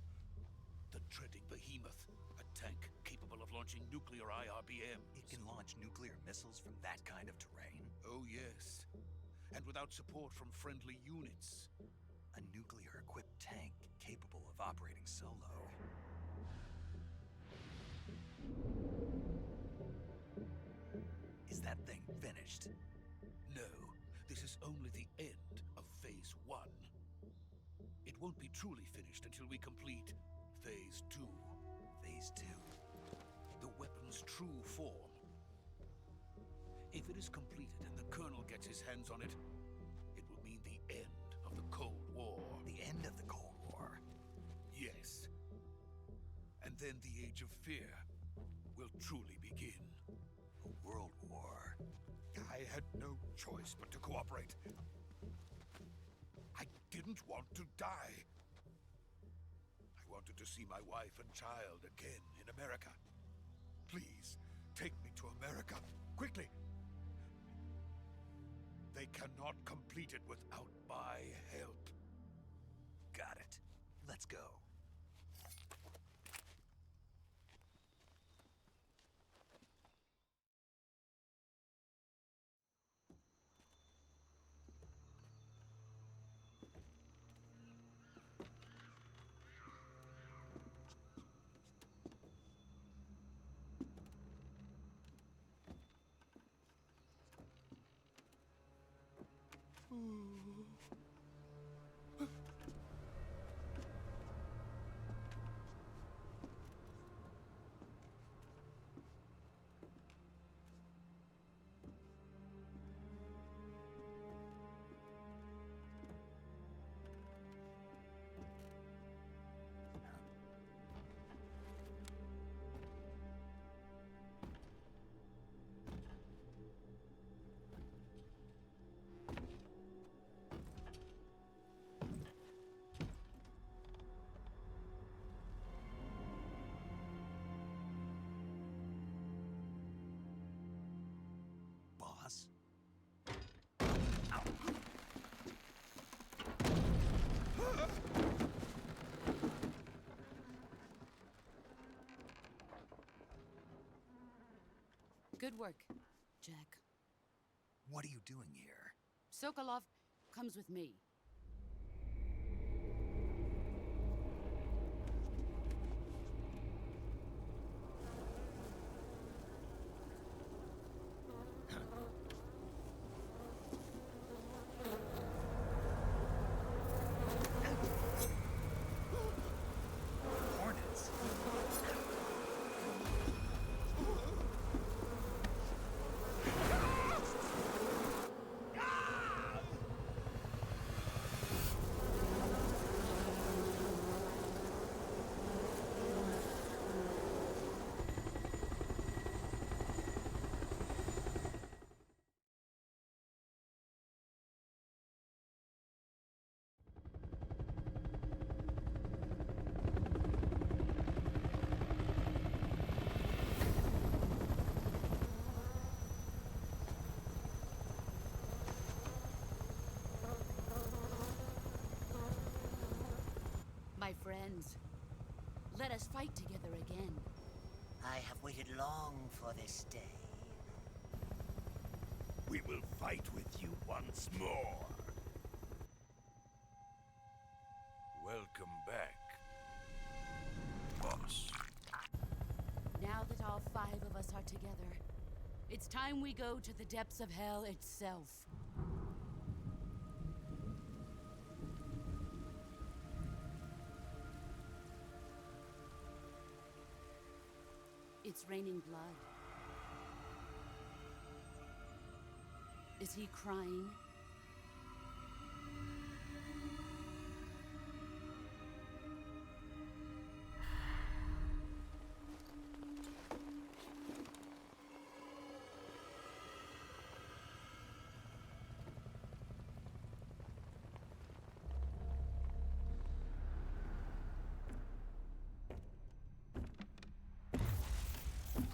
The treading behemoth. A tank capable of launching nuclear IRBMs. It can launch nuclear missiles from that kind of terrain? Oh, yes. And without support from friendly units. A nuclear-equipped tank capable of operating solo. Is that thing finished? No. This is only the end of Phase 1. It won't be truly finished until we complete Phase 2. Phase 2? The weapon's true form. If it is completed and the Colonel gets his hands on it, it will mean the end of the Cold War. The end of the Cold War? Yes. And then the Age of Fear will truly begin. A world war? I had no choice but to cooperate. I didn't want to die. I wanted to see my wife and child again in America. Please, take me to America, quickly. They cannot complete it without my help. Got it. Let's go. Good work, Jack. What are you doing here? Sokolov comes with me. Hornets. My friends, let us fight together again. I have waited long for this day. We will fight with you once more. Welcome back, boss. Now that all 5 of us are together, it's time we go to the depths of hell itself. It's raining blood. Is he crying?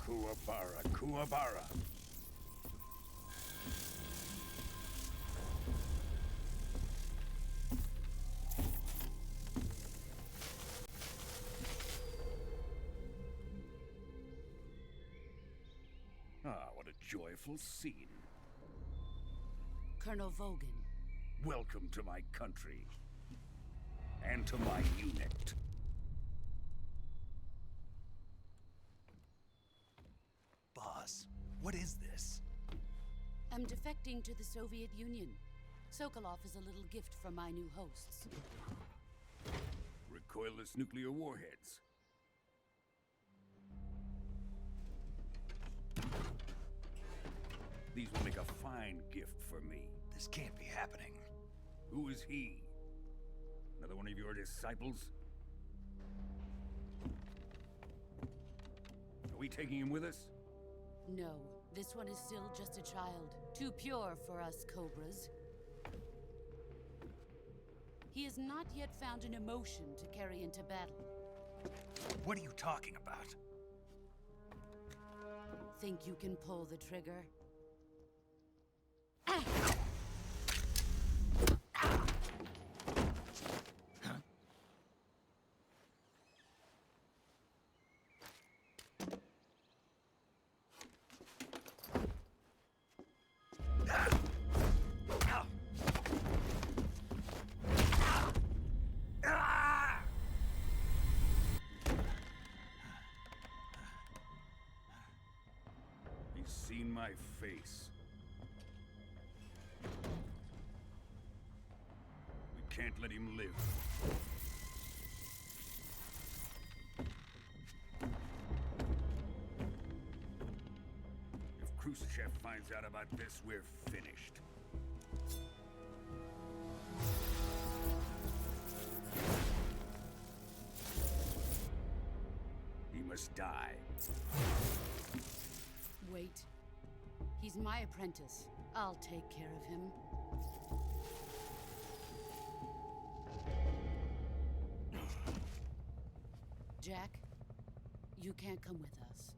Kuwabara, Kuwabara. Ah, what a joyful scene. Colonel Vogan. Welcome to my country. And to my unit. Boss, what is this? I'm defecting to the Soviet Union. Sokolov is a little gift from my new hosts. Recoilless nuclear warheads. These will make a fine gift for me. This can't be happening. Who is he? Another one of your disciples? Are we taking him with us? No, this one is still just a child. Too pure for us Cobras. He has not yet found an emotion to carry into battle. What are you talking about? Think you can pull the trigger? He's seen my face. We can't let him live. If Khrushchev finds out about this, we're finished. He must die. Wait. He's my apprentice. I'll take care of him. Jack, you can't come with us.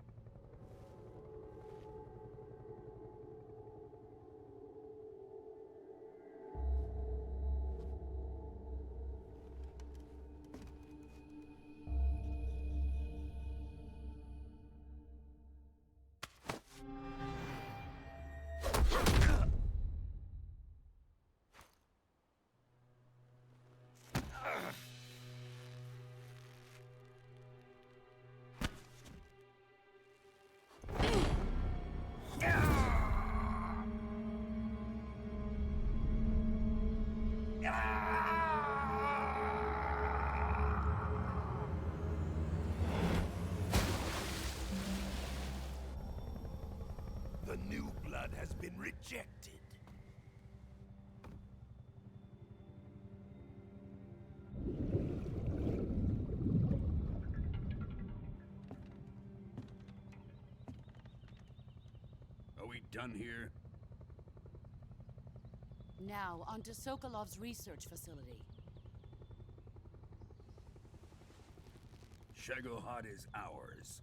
Rejected. Are we done here? Now, on to Sokolov's research facility. Shagohod is ours.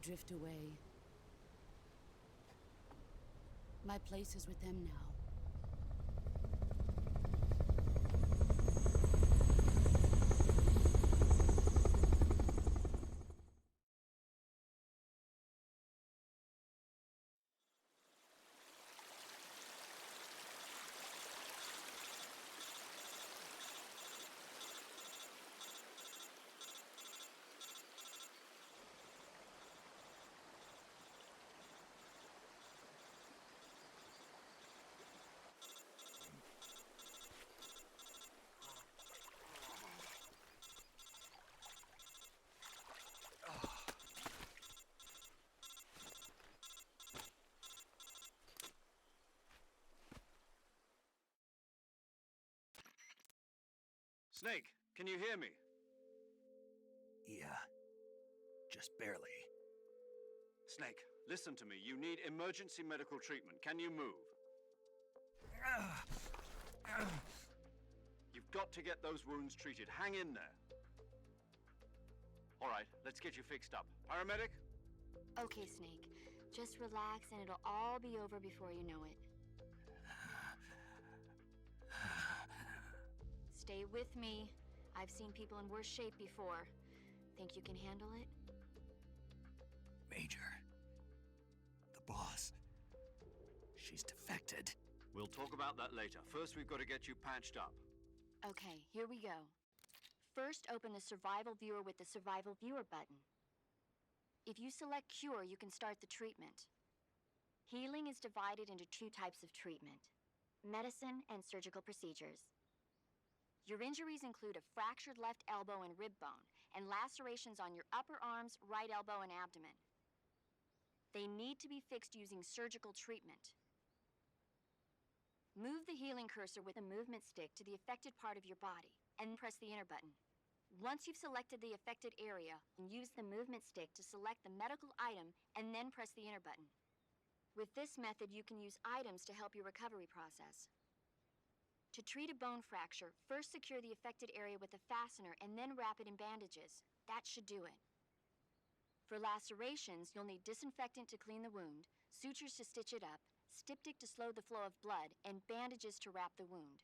Drift away. My place is with them now. Snake, can you hear me? Yeah. Just barely. Snake, listen to me. You need emergency medical treatment. Can you move? You've got to get those wounds treated. Hang in there. All right, let's get you fixed up. Paramedic? Okay, Snake. Just relax and it'll all be over before you know it. Stay with me. I've seen people in worse shape before. Think you can handle it? Major. The boss. She's defected. We'll talk about that later. First, we've got to get you patched up. Okay, here we go. First, open the Survival Viewer with the Survival Viewer button. If you select Cure, you can start the treatment. Healing is divided into two types of treatment: medicine and surgical procedures. Your injuries include a fractured left elbow and rib bone, and lacerations on your upper arms, right elbow, and abdomen. They need to be fixed using surgical treatment. Move the healing cursor with the movement stick to the affected part of your body, and press the enter button. Once you've selected the affected area, use the movement stick to select the medical item, and then press the enter button. With this method, you can use items to help your recovery process. To treat a bone fracture, first secure the affected area with a fastener and then wrap it in bandages. That should do it. For lacerations, you'll need disinfectant to clean the wound, sutures to stitch it up, styptic to slow the flow of blood, and bandages to wrap the wound.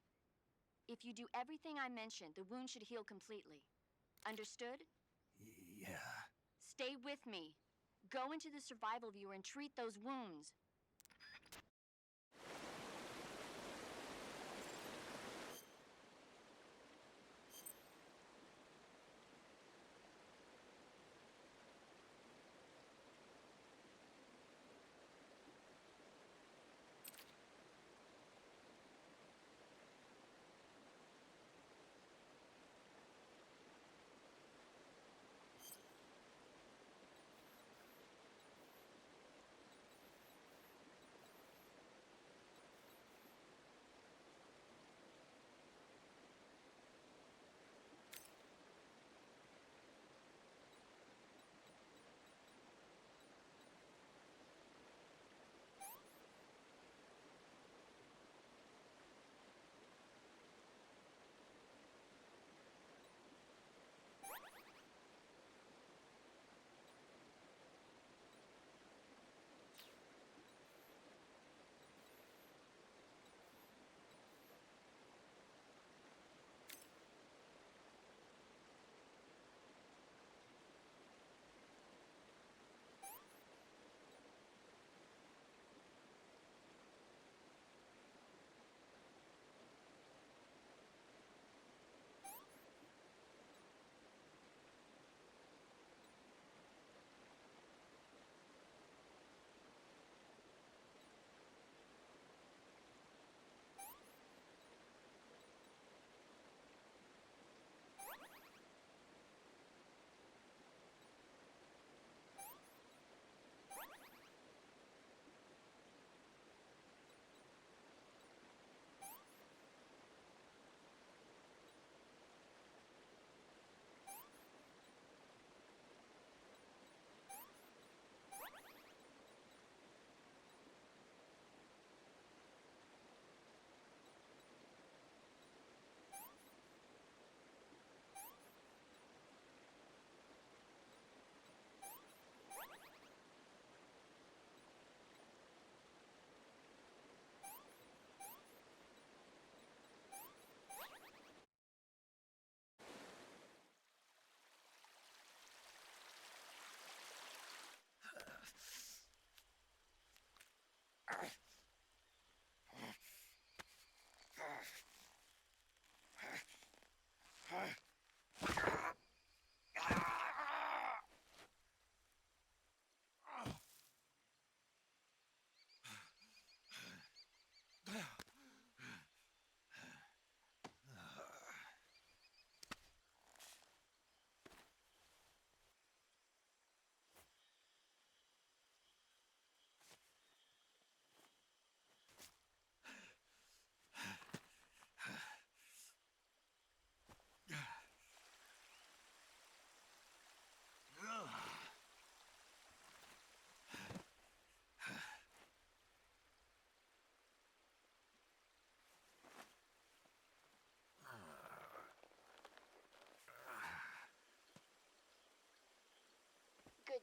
If you do everything I mentioned, the wound should heal completely. Understood? Yeah. Stay with me. Go into the Survival Viewer and treat those wounds.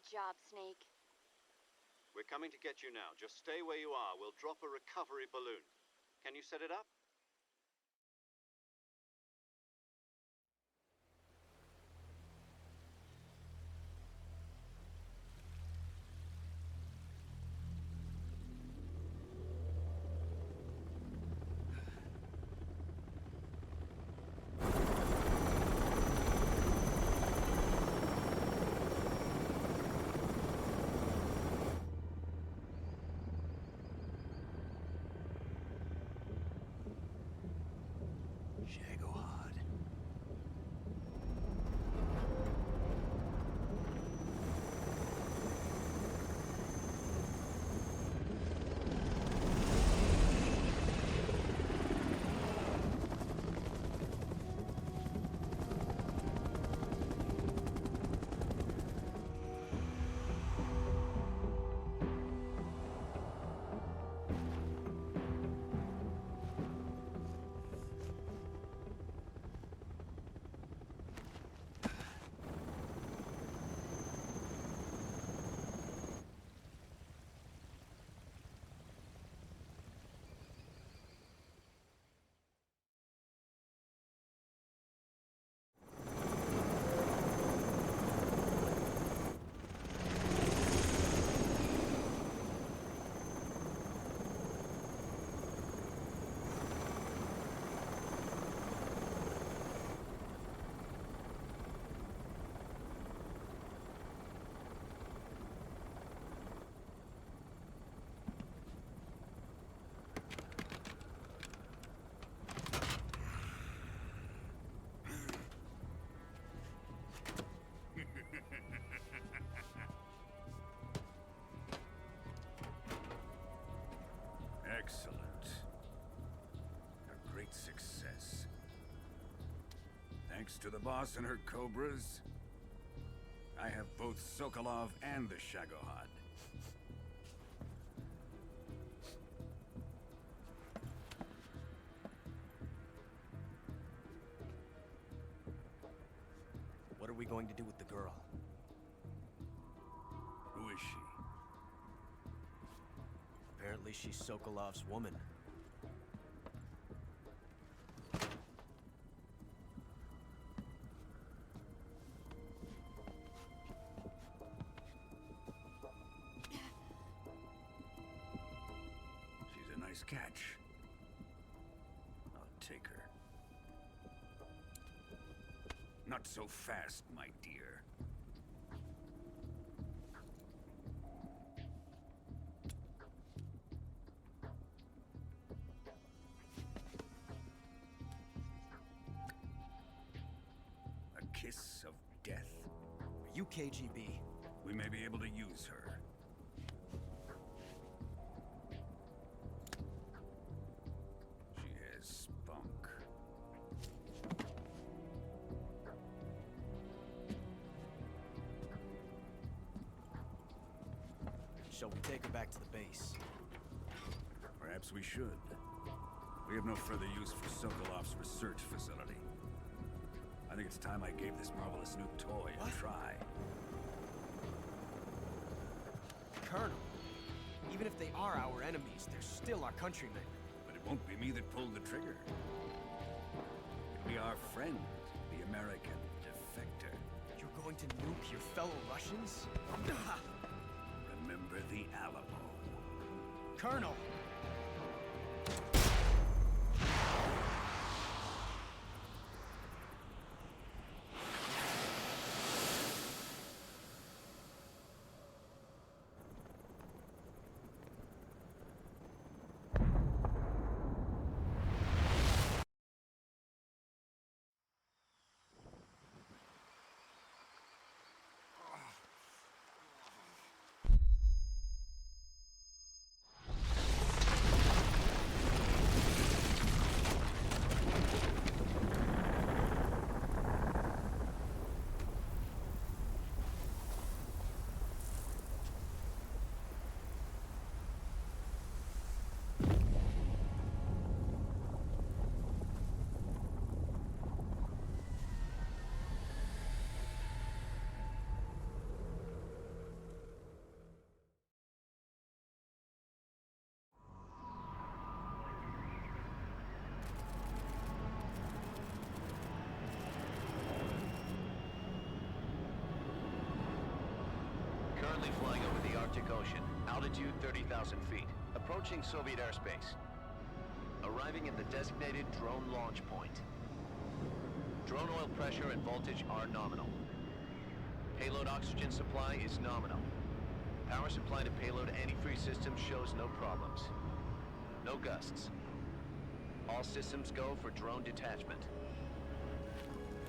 job, Snake. We're coming to get you now. Just stay where you are. We'll drop a recovery balloon. Can you set it up? Excellent. A great success. Thanks to the boss and her cobras, I have both Sokolov and the Shagohod. What are we going to do with the girl? Who is she? Apparently she's Sokolov's woman. She's a nice catch. I'll take her. Not so fast, my dear. A kiss of death? Are you KGB? We may be able to use her. She has spunk. Shall we take her back to the base? Perhaps we should. We have no further use for Sokolov's research facility. I think it's time I gave this marvelous new toy a try. Colonel, even if they are our enemies, they're still our countrymen. But it won't be me that pulled the trigger. It'll be our friend, the American defector. You're going to nuke your fellow Russians? Remember the Alamo. Colonel! Currently flying over the Arctic Ocean. Altitude 30,000 feet. Approaching Soviet airspace. Arriving at the designated drone launch point. Drone oil pressure and voltage are nominal. Payload oxygen supply is nominal. Power supply to payload antifreeze system shows no problems. No gusts. All systems go for drone detachment.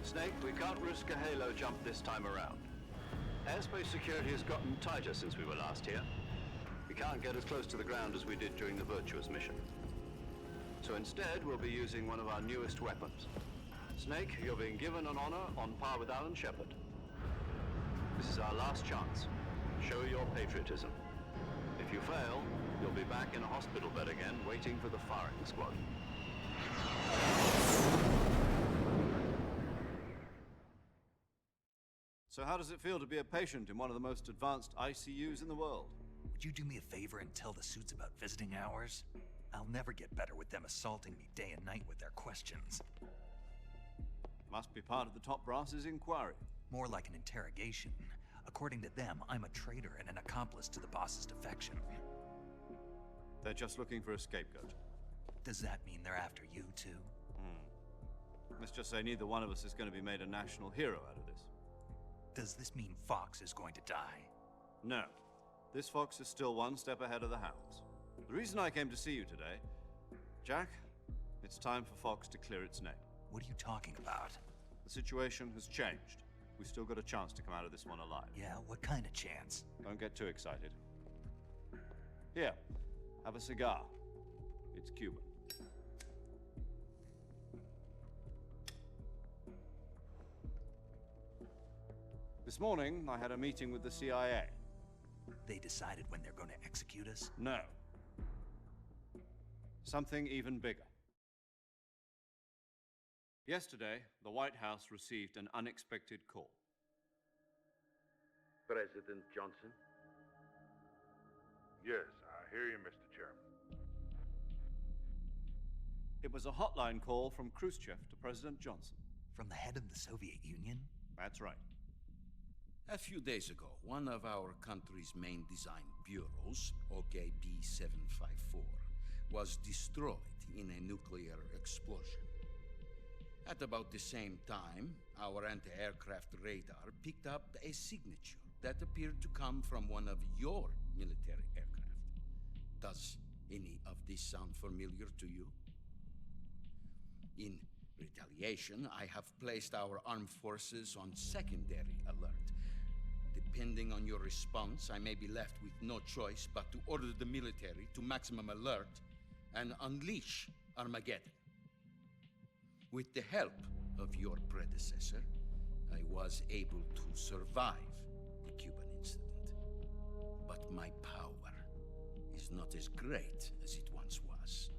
Snake, we can't risk a halo jump this time around. Airspace security has gotten tighter since we were last here. We can't get as close to the ground as we did during the Virtuous mission. So instead, we'll be using one of our newest weapons. Snake, you're being given an honor on par with Alan Shepard. This is our last chance. Show your patriotism. If you fail, you'll be back in a hospital bed again, waiting for the firing squad. So how does it feel to be a patient in one of the most advanced ICUs in the world? Would you do me a favor and tell the suits about visiting hours? I'll never get better with them assaulting me day and night with their questions. Must be part of the top brass's inquiry. More like an interrogation. According to them, I'm a traitor and an accomplice to the boss's defection. They're just looking for a scapegoat. Does that mean they're after you, too? Let's just say neither one of us is going to be made a national hero out of this. Does this mean Fox is going to die? No. This fox is still one step ahead of the hounds. The reason I came to see you today, Jack, it's time for Fox to clear its name. What are you talking about? The situation has changed. We've still got a chance to come out of this one alive. Yeah, what kind of chance? Don't get too excited. Here, have a cigar. It's Cuban. This morning, I had a meeting with the CIA. They decided when they're going to execute us? No. Something even bigger. Yesterday, the White House received an unexpected call. President Johnson? Yes, I hear you, Mr. Chairman. It was a hotline call from Khrushchev to President Johnson. From the head of the Soviet Union? That's right. A few days ago, one of our country's main design bureaus, OKB 754, was destroyed in a nuclear explosion. At about the same time, our anti-aircraft radar picked up a signature that appeared to come from one of your military aircraft. Does any of this sound familiar to you? In retaliation, I have placed our armed forces on secondary alert. Depending on your response, I may be left with no choice but to order the military to maximum alert and unleash Armageddon. With the help of your predecessor, I was able to survive the Cuban incident. But my power is not as great as it once was.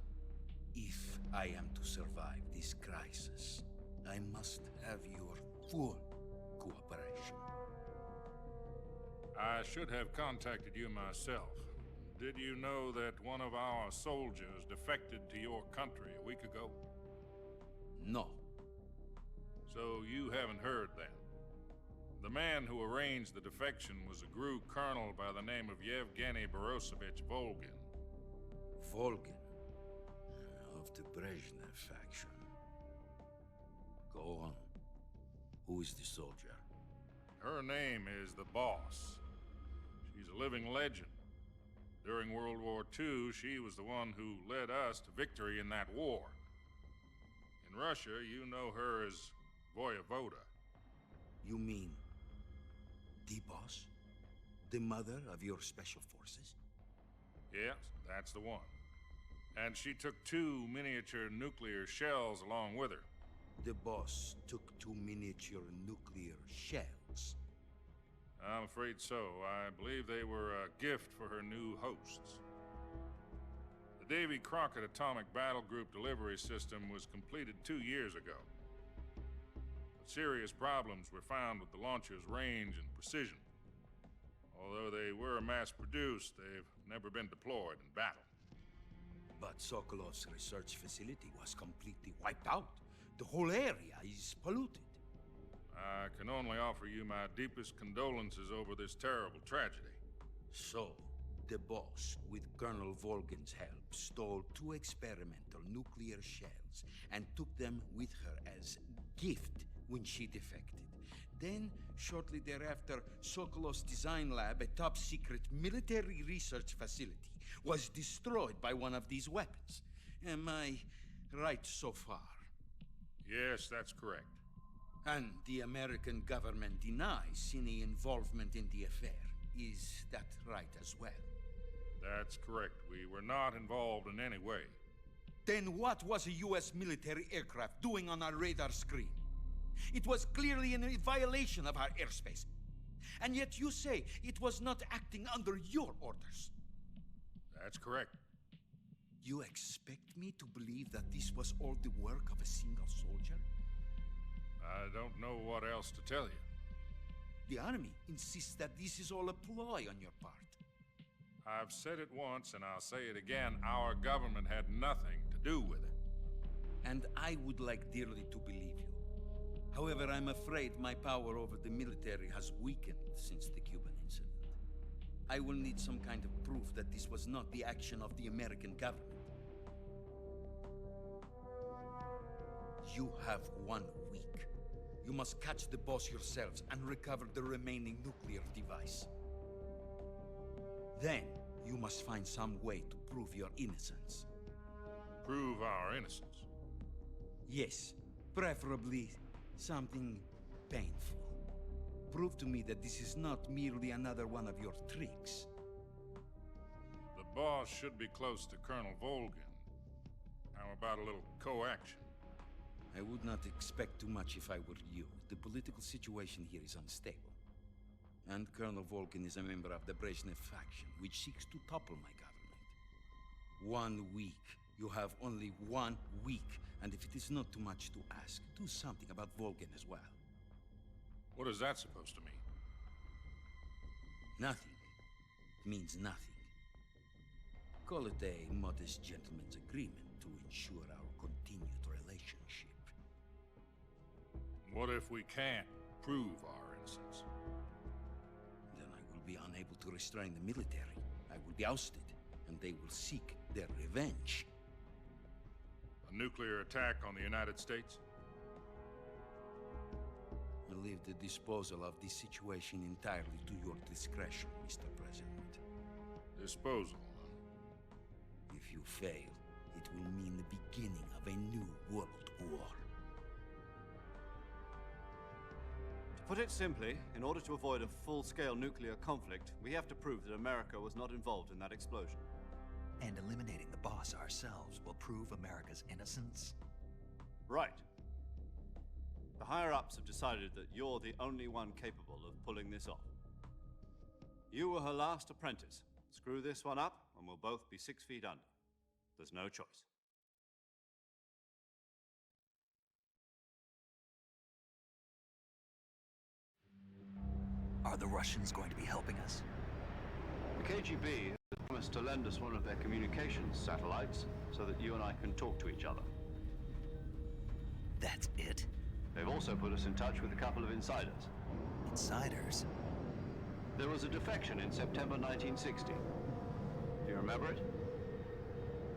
If I am to survive this crisis, I must have your full cooperation. I should have contacted you myself. Did you know that one of our soldiers defected to your country a week ago? No. So you haven't heard then. The man who arranged the defection was a GRU colonel by the name of Yevgeny Borosovich Volgin. Volgin? Of the Brezhnev faction. Go on. Who is the soldier? Her name is the Boss. She's a living legend. During World War II, she was the one who led us to victory in that war. In Russia, you know her as Voyevoda. You mean the Boss? The mother of your special forces? Yes, that's the one. And she took 2 miniature nuclear shells along with her. The Boss took 2 miniature nuclear shells? I'm afraid so. I believe they were a gift for her new hosts. The Davy Crockett Atomic Battle Group delivery system was completed 2 years ago. But serious problems were found with the launcher's range and precision. Although they were mass-produced, they've never been deployed in battle. But Sokolov's research facility was completely wiped out. The whole area is polluted. I can only offer you my deepest condolences over this terrible tragedy. So, the boss, with Colonel Volgin's help, stole 2 experimental nuclear shells and took them with her as gift when she defected. Then, shortly thereafter, Sokolov's design lab, a top-secret military research facility, was destroyed by one of these weapons. Am I right so far? Yes, that's correct. And the American government denies any involvement in the affair. Is that right as well? That's correct. We were not involved in any way. Then what was a U.S. military aircraft doing on our radar screen? It was clearly in a violation of our airspace. And yet you say it was not acting under your orders. That's correct. You expect me to believe that this was all the work of a single soldier? I don't know what else to tell you. The army insists that this is all a ploy on your part. I've said it once, and I'll say it again. Our government had nothing to do with it. And I would like dearly to believe you. However, I'm afraid my power over the military has weakened since the Cuban incident. I will need some kind of proof that this was not the action of the American government. You have 1 week. You must catch the boss yourselves and recover the remaining nuclear device. Then, you must find some way to prove your innocence. Prove our innocence? Yes, preferably something painful. Prove to me that this is not merely another one of your tricks. The boss should be close to Colonel Volgin. How about a little co-action? I would not expect too much if I were you. The political situation here is unstable. And Colonel Volgin is a member of the Brezhnev faction, which seeks to topple my government. 1 week. You have only 1 week. And if it is not too much to ask, do something about Volgin as well. What is that supposed to mean? Nothing. It means nothing. Call it a modest gentleman's agreement to ensure our continued relationship. What if we can't prove our innocence? Then I will be unable to restrain the military. I will be ousted, and they will seek their revenge. A nuclear attack on the United States? I leave the disposal of this situation entirely to your discretion, Mr. President. Disposal? If you fail, it will mean the beginning of a new world war. To put it simply, in order to avoid a full-scale nuclear conflict, we have to prove that America was not involved in that explosion. And eliminating the boss ourselves will prove America's innocence? Right. The higher-ups have decided that you're the only one capable of pulling this off. You were her last apprentice. Screw this one up, and we'll both be 6 feet under. There's no choice. Are the Russians going to be helping us? The KGB has promised to lend us one of their communications satellites so that you and I can talk to each other. That's it? They've also put us in touch with a couple of insiders. Insiders? There was a defection in September 1960. Do you remember it?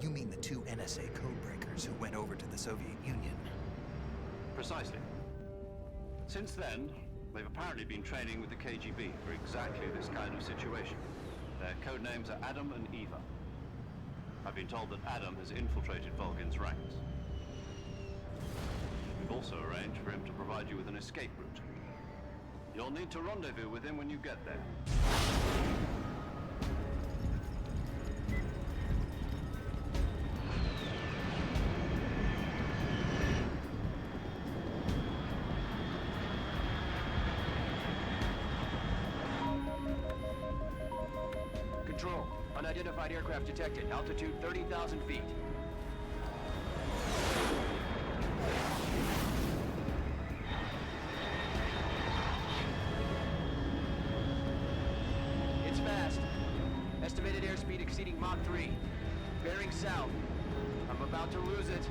You mean the 2 NSA codebreakers who went over to the Soviet Union? Precisely. Since then, they've apparently been training with the KGB for exactly this kind of situation. Their code names are Adam and Eva. I've been told that Adam has infiltrated Volgin's ranks. We've also arranged for him to provide you with an escape route. You'll need to rendezvous with him when you get there. Control. Unidentified aircraft detected. Altitude 30,000 feet. It's fast. Estimated airspeed exceeding Mach 3. Bearing south. I'm about to lose it.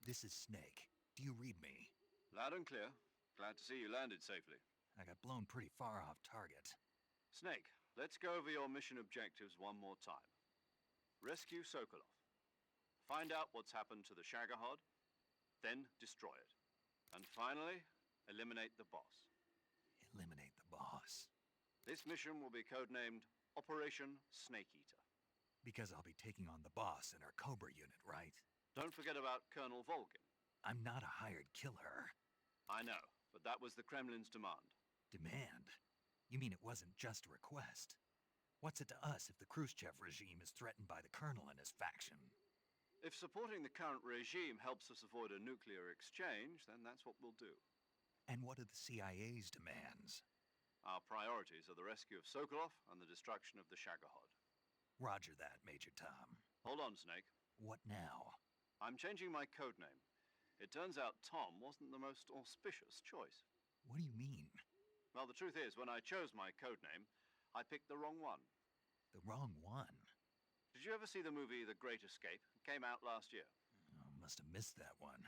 This is Snake. Do you read me? Loud and clear. Glad to see you landed safely. I got blown pretty far off target. Snake, let's go over your mission objectives one more time. Rescue Sokolov. Find out what's happened to the Shagohod, then destroy it. And finally, eliminate the boss. Eliminate the boss. This mission will be codenamed Operation Snake Eater. Because I'll be taking on the boss in our Cobra unit, right? Don't forget about Colonel Volgin. I'm not a hired killer. I know, but that was the Kremlin's demand. Demand? You mean it wasn't just a request? What's it to us if the Khrushchev regime is threatened by the colonel and his faction? If supporting the current regime helps us avoid a nuclear exchange, then that's what we'll do. And what are the CIA's demands? Our priorities are the rescue of Sokolov and the destruction of the Shagohod. Roger that, Major Tom. Hold on, Snake. What now? I'm changing my codename. It turns out Tom wasn't the most auspicious choice. What do you mean? Well, the truth is, when I chose my codename, I picked the wrong one. The wrong one? Did you ever see the movie The Great Escape? It came out last year. Oh, must have missed that one.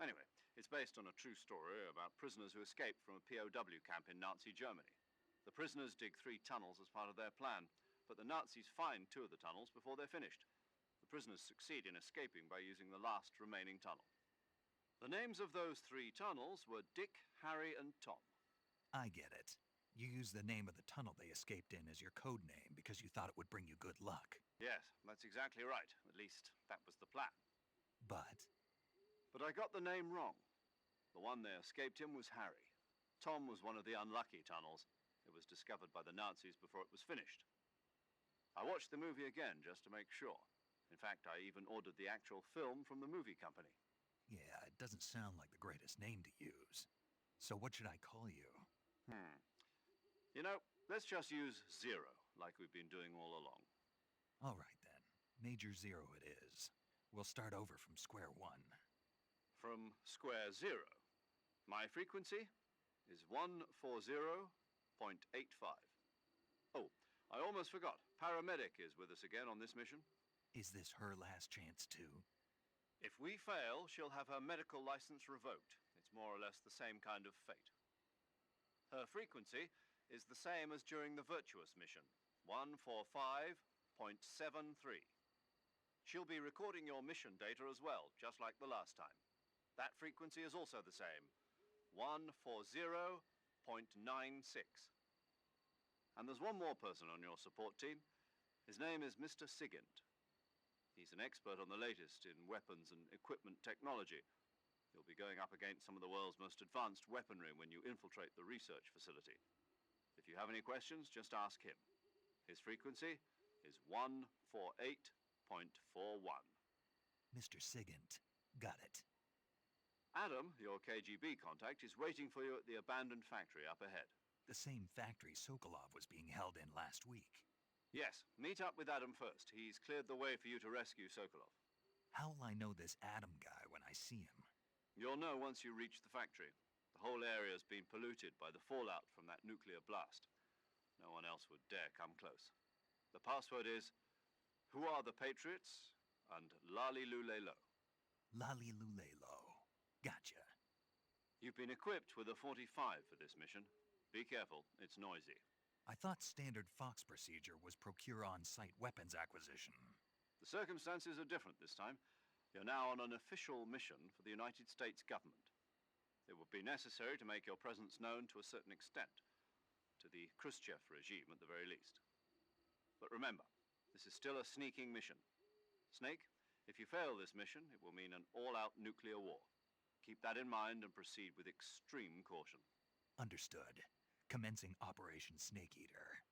Anyway, it's based on a true story about prisoners who escaped from a POW camp in Nazi Germany. The prisoners dig 3 tunnels as part of their plan, but the Nazis find 2 of the tunnels before they're finished. The prisoners succeed in escaping by using the last remaining tunnel. The names of those 3 tunnels were Dick, Harry, and Tom. I get it. You used the name of the tunnel they escaped in as your code name because you thought it would bring you good luck. Yes, that's exactly right. At least, that was the plan. But I got the name wrong. The one they escaped in was Harry. Tom was one of the unlucky tunnels. It was discovered by the Nazis before it was finished. I watched the movie again just to make sure. In fact, I even ordered the actual film from the movie company. yeah, it doesn't sound like the greatest name to use. So what should I call you? You know, let's just use Zero, like we've been doing all along. All right then. Major Zero it is. We'll start over from square one. From square 0. My frequency is 140.85. Oh, I almost forgot. Paramedic is with us again on this mission. Is this her last chance too? If we fail, she'll have her medical license revoked. It's more or less the same kind of fate. Her frequency is the same as during the Virtuous mission, 145.73. She'll be recording your mission data as well, just like the last time. That frequency is also the same, 140.96. And there's one more person on your support team. His name is Mr. Sigint. He's an expert on the latest in weapons and equipment technology. You'll be going up against some of the world's most advanced weaponry when you infiltrate the research facility. If you have any questions, just ask him. His frequency is 148.41. Mr. Sigint. Got it. Adam, your KGB contact, is waiting for you at the abandoned factory up ahead. The same factory Sokolov was being held in last week. Yes, meet up with Adam first. He's cleared the way for you to rescue Sokolov. How'll I know this Adam guy when I see him? You'll know once you reach the factory. The whole area's been polluted by the fallout from that nuclear blast. No one else would dare come close. The password is, "Who are the Patriots?" and Lali Lulelo. Lali Lulelo. Gotcha. You've been equipped with a 45 for this mission. Be careful, it's noisy. I thought standard Fox procedure was procure on-site weapons acquisition. The circumstances are different this time. You're now on an official mission for the United States government. It would be necessary to make your presence known to a certain extent, to the Khrushchev regime at the very least. But remember, this is still a sneaking mission. Snake, if you fail this mission, it will mean an all-out nuclear war. Keep that in mind and proceed with extreme caution. Understood. Commencing Operation Snake Eater.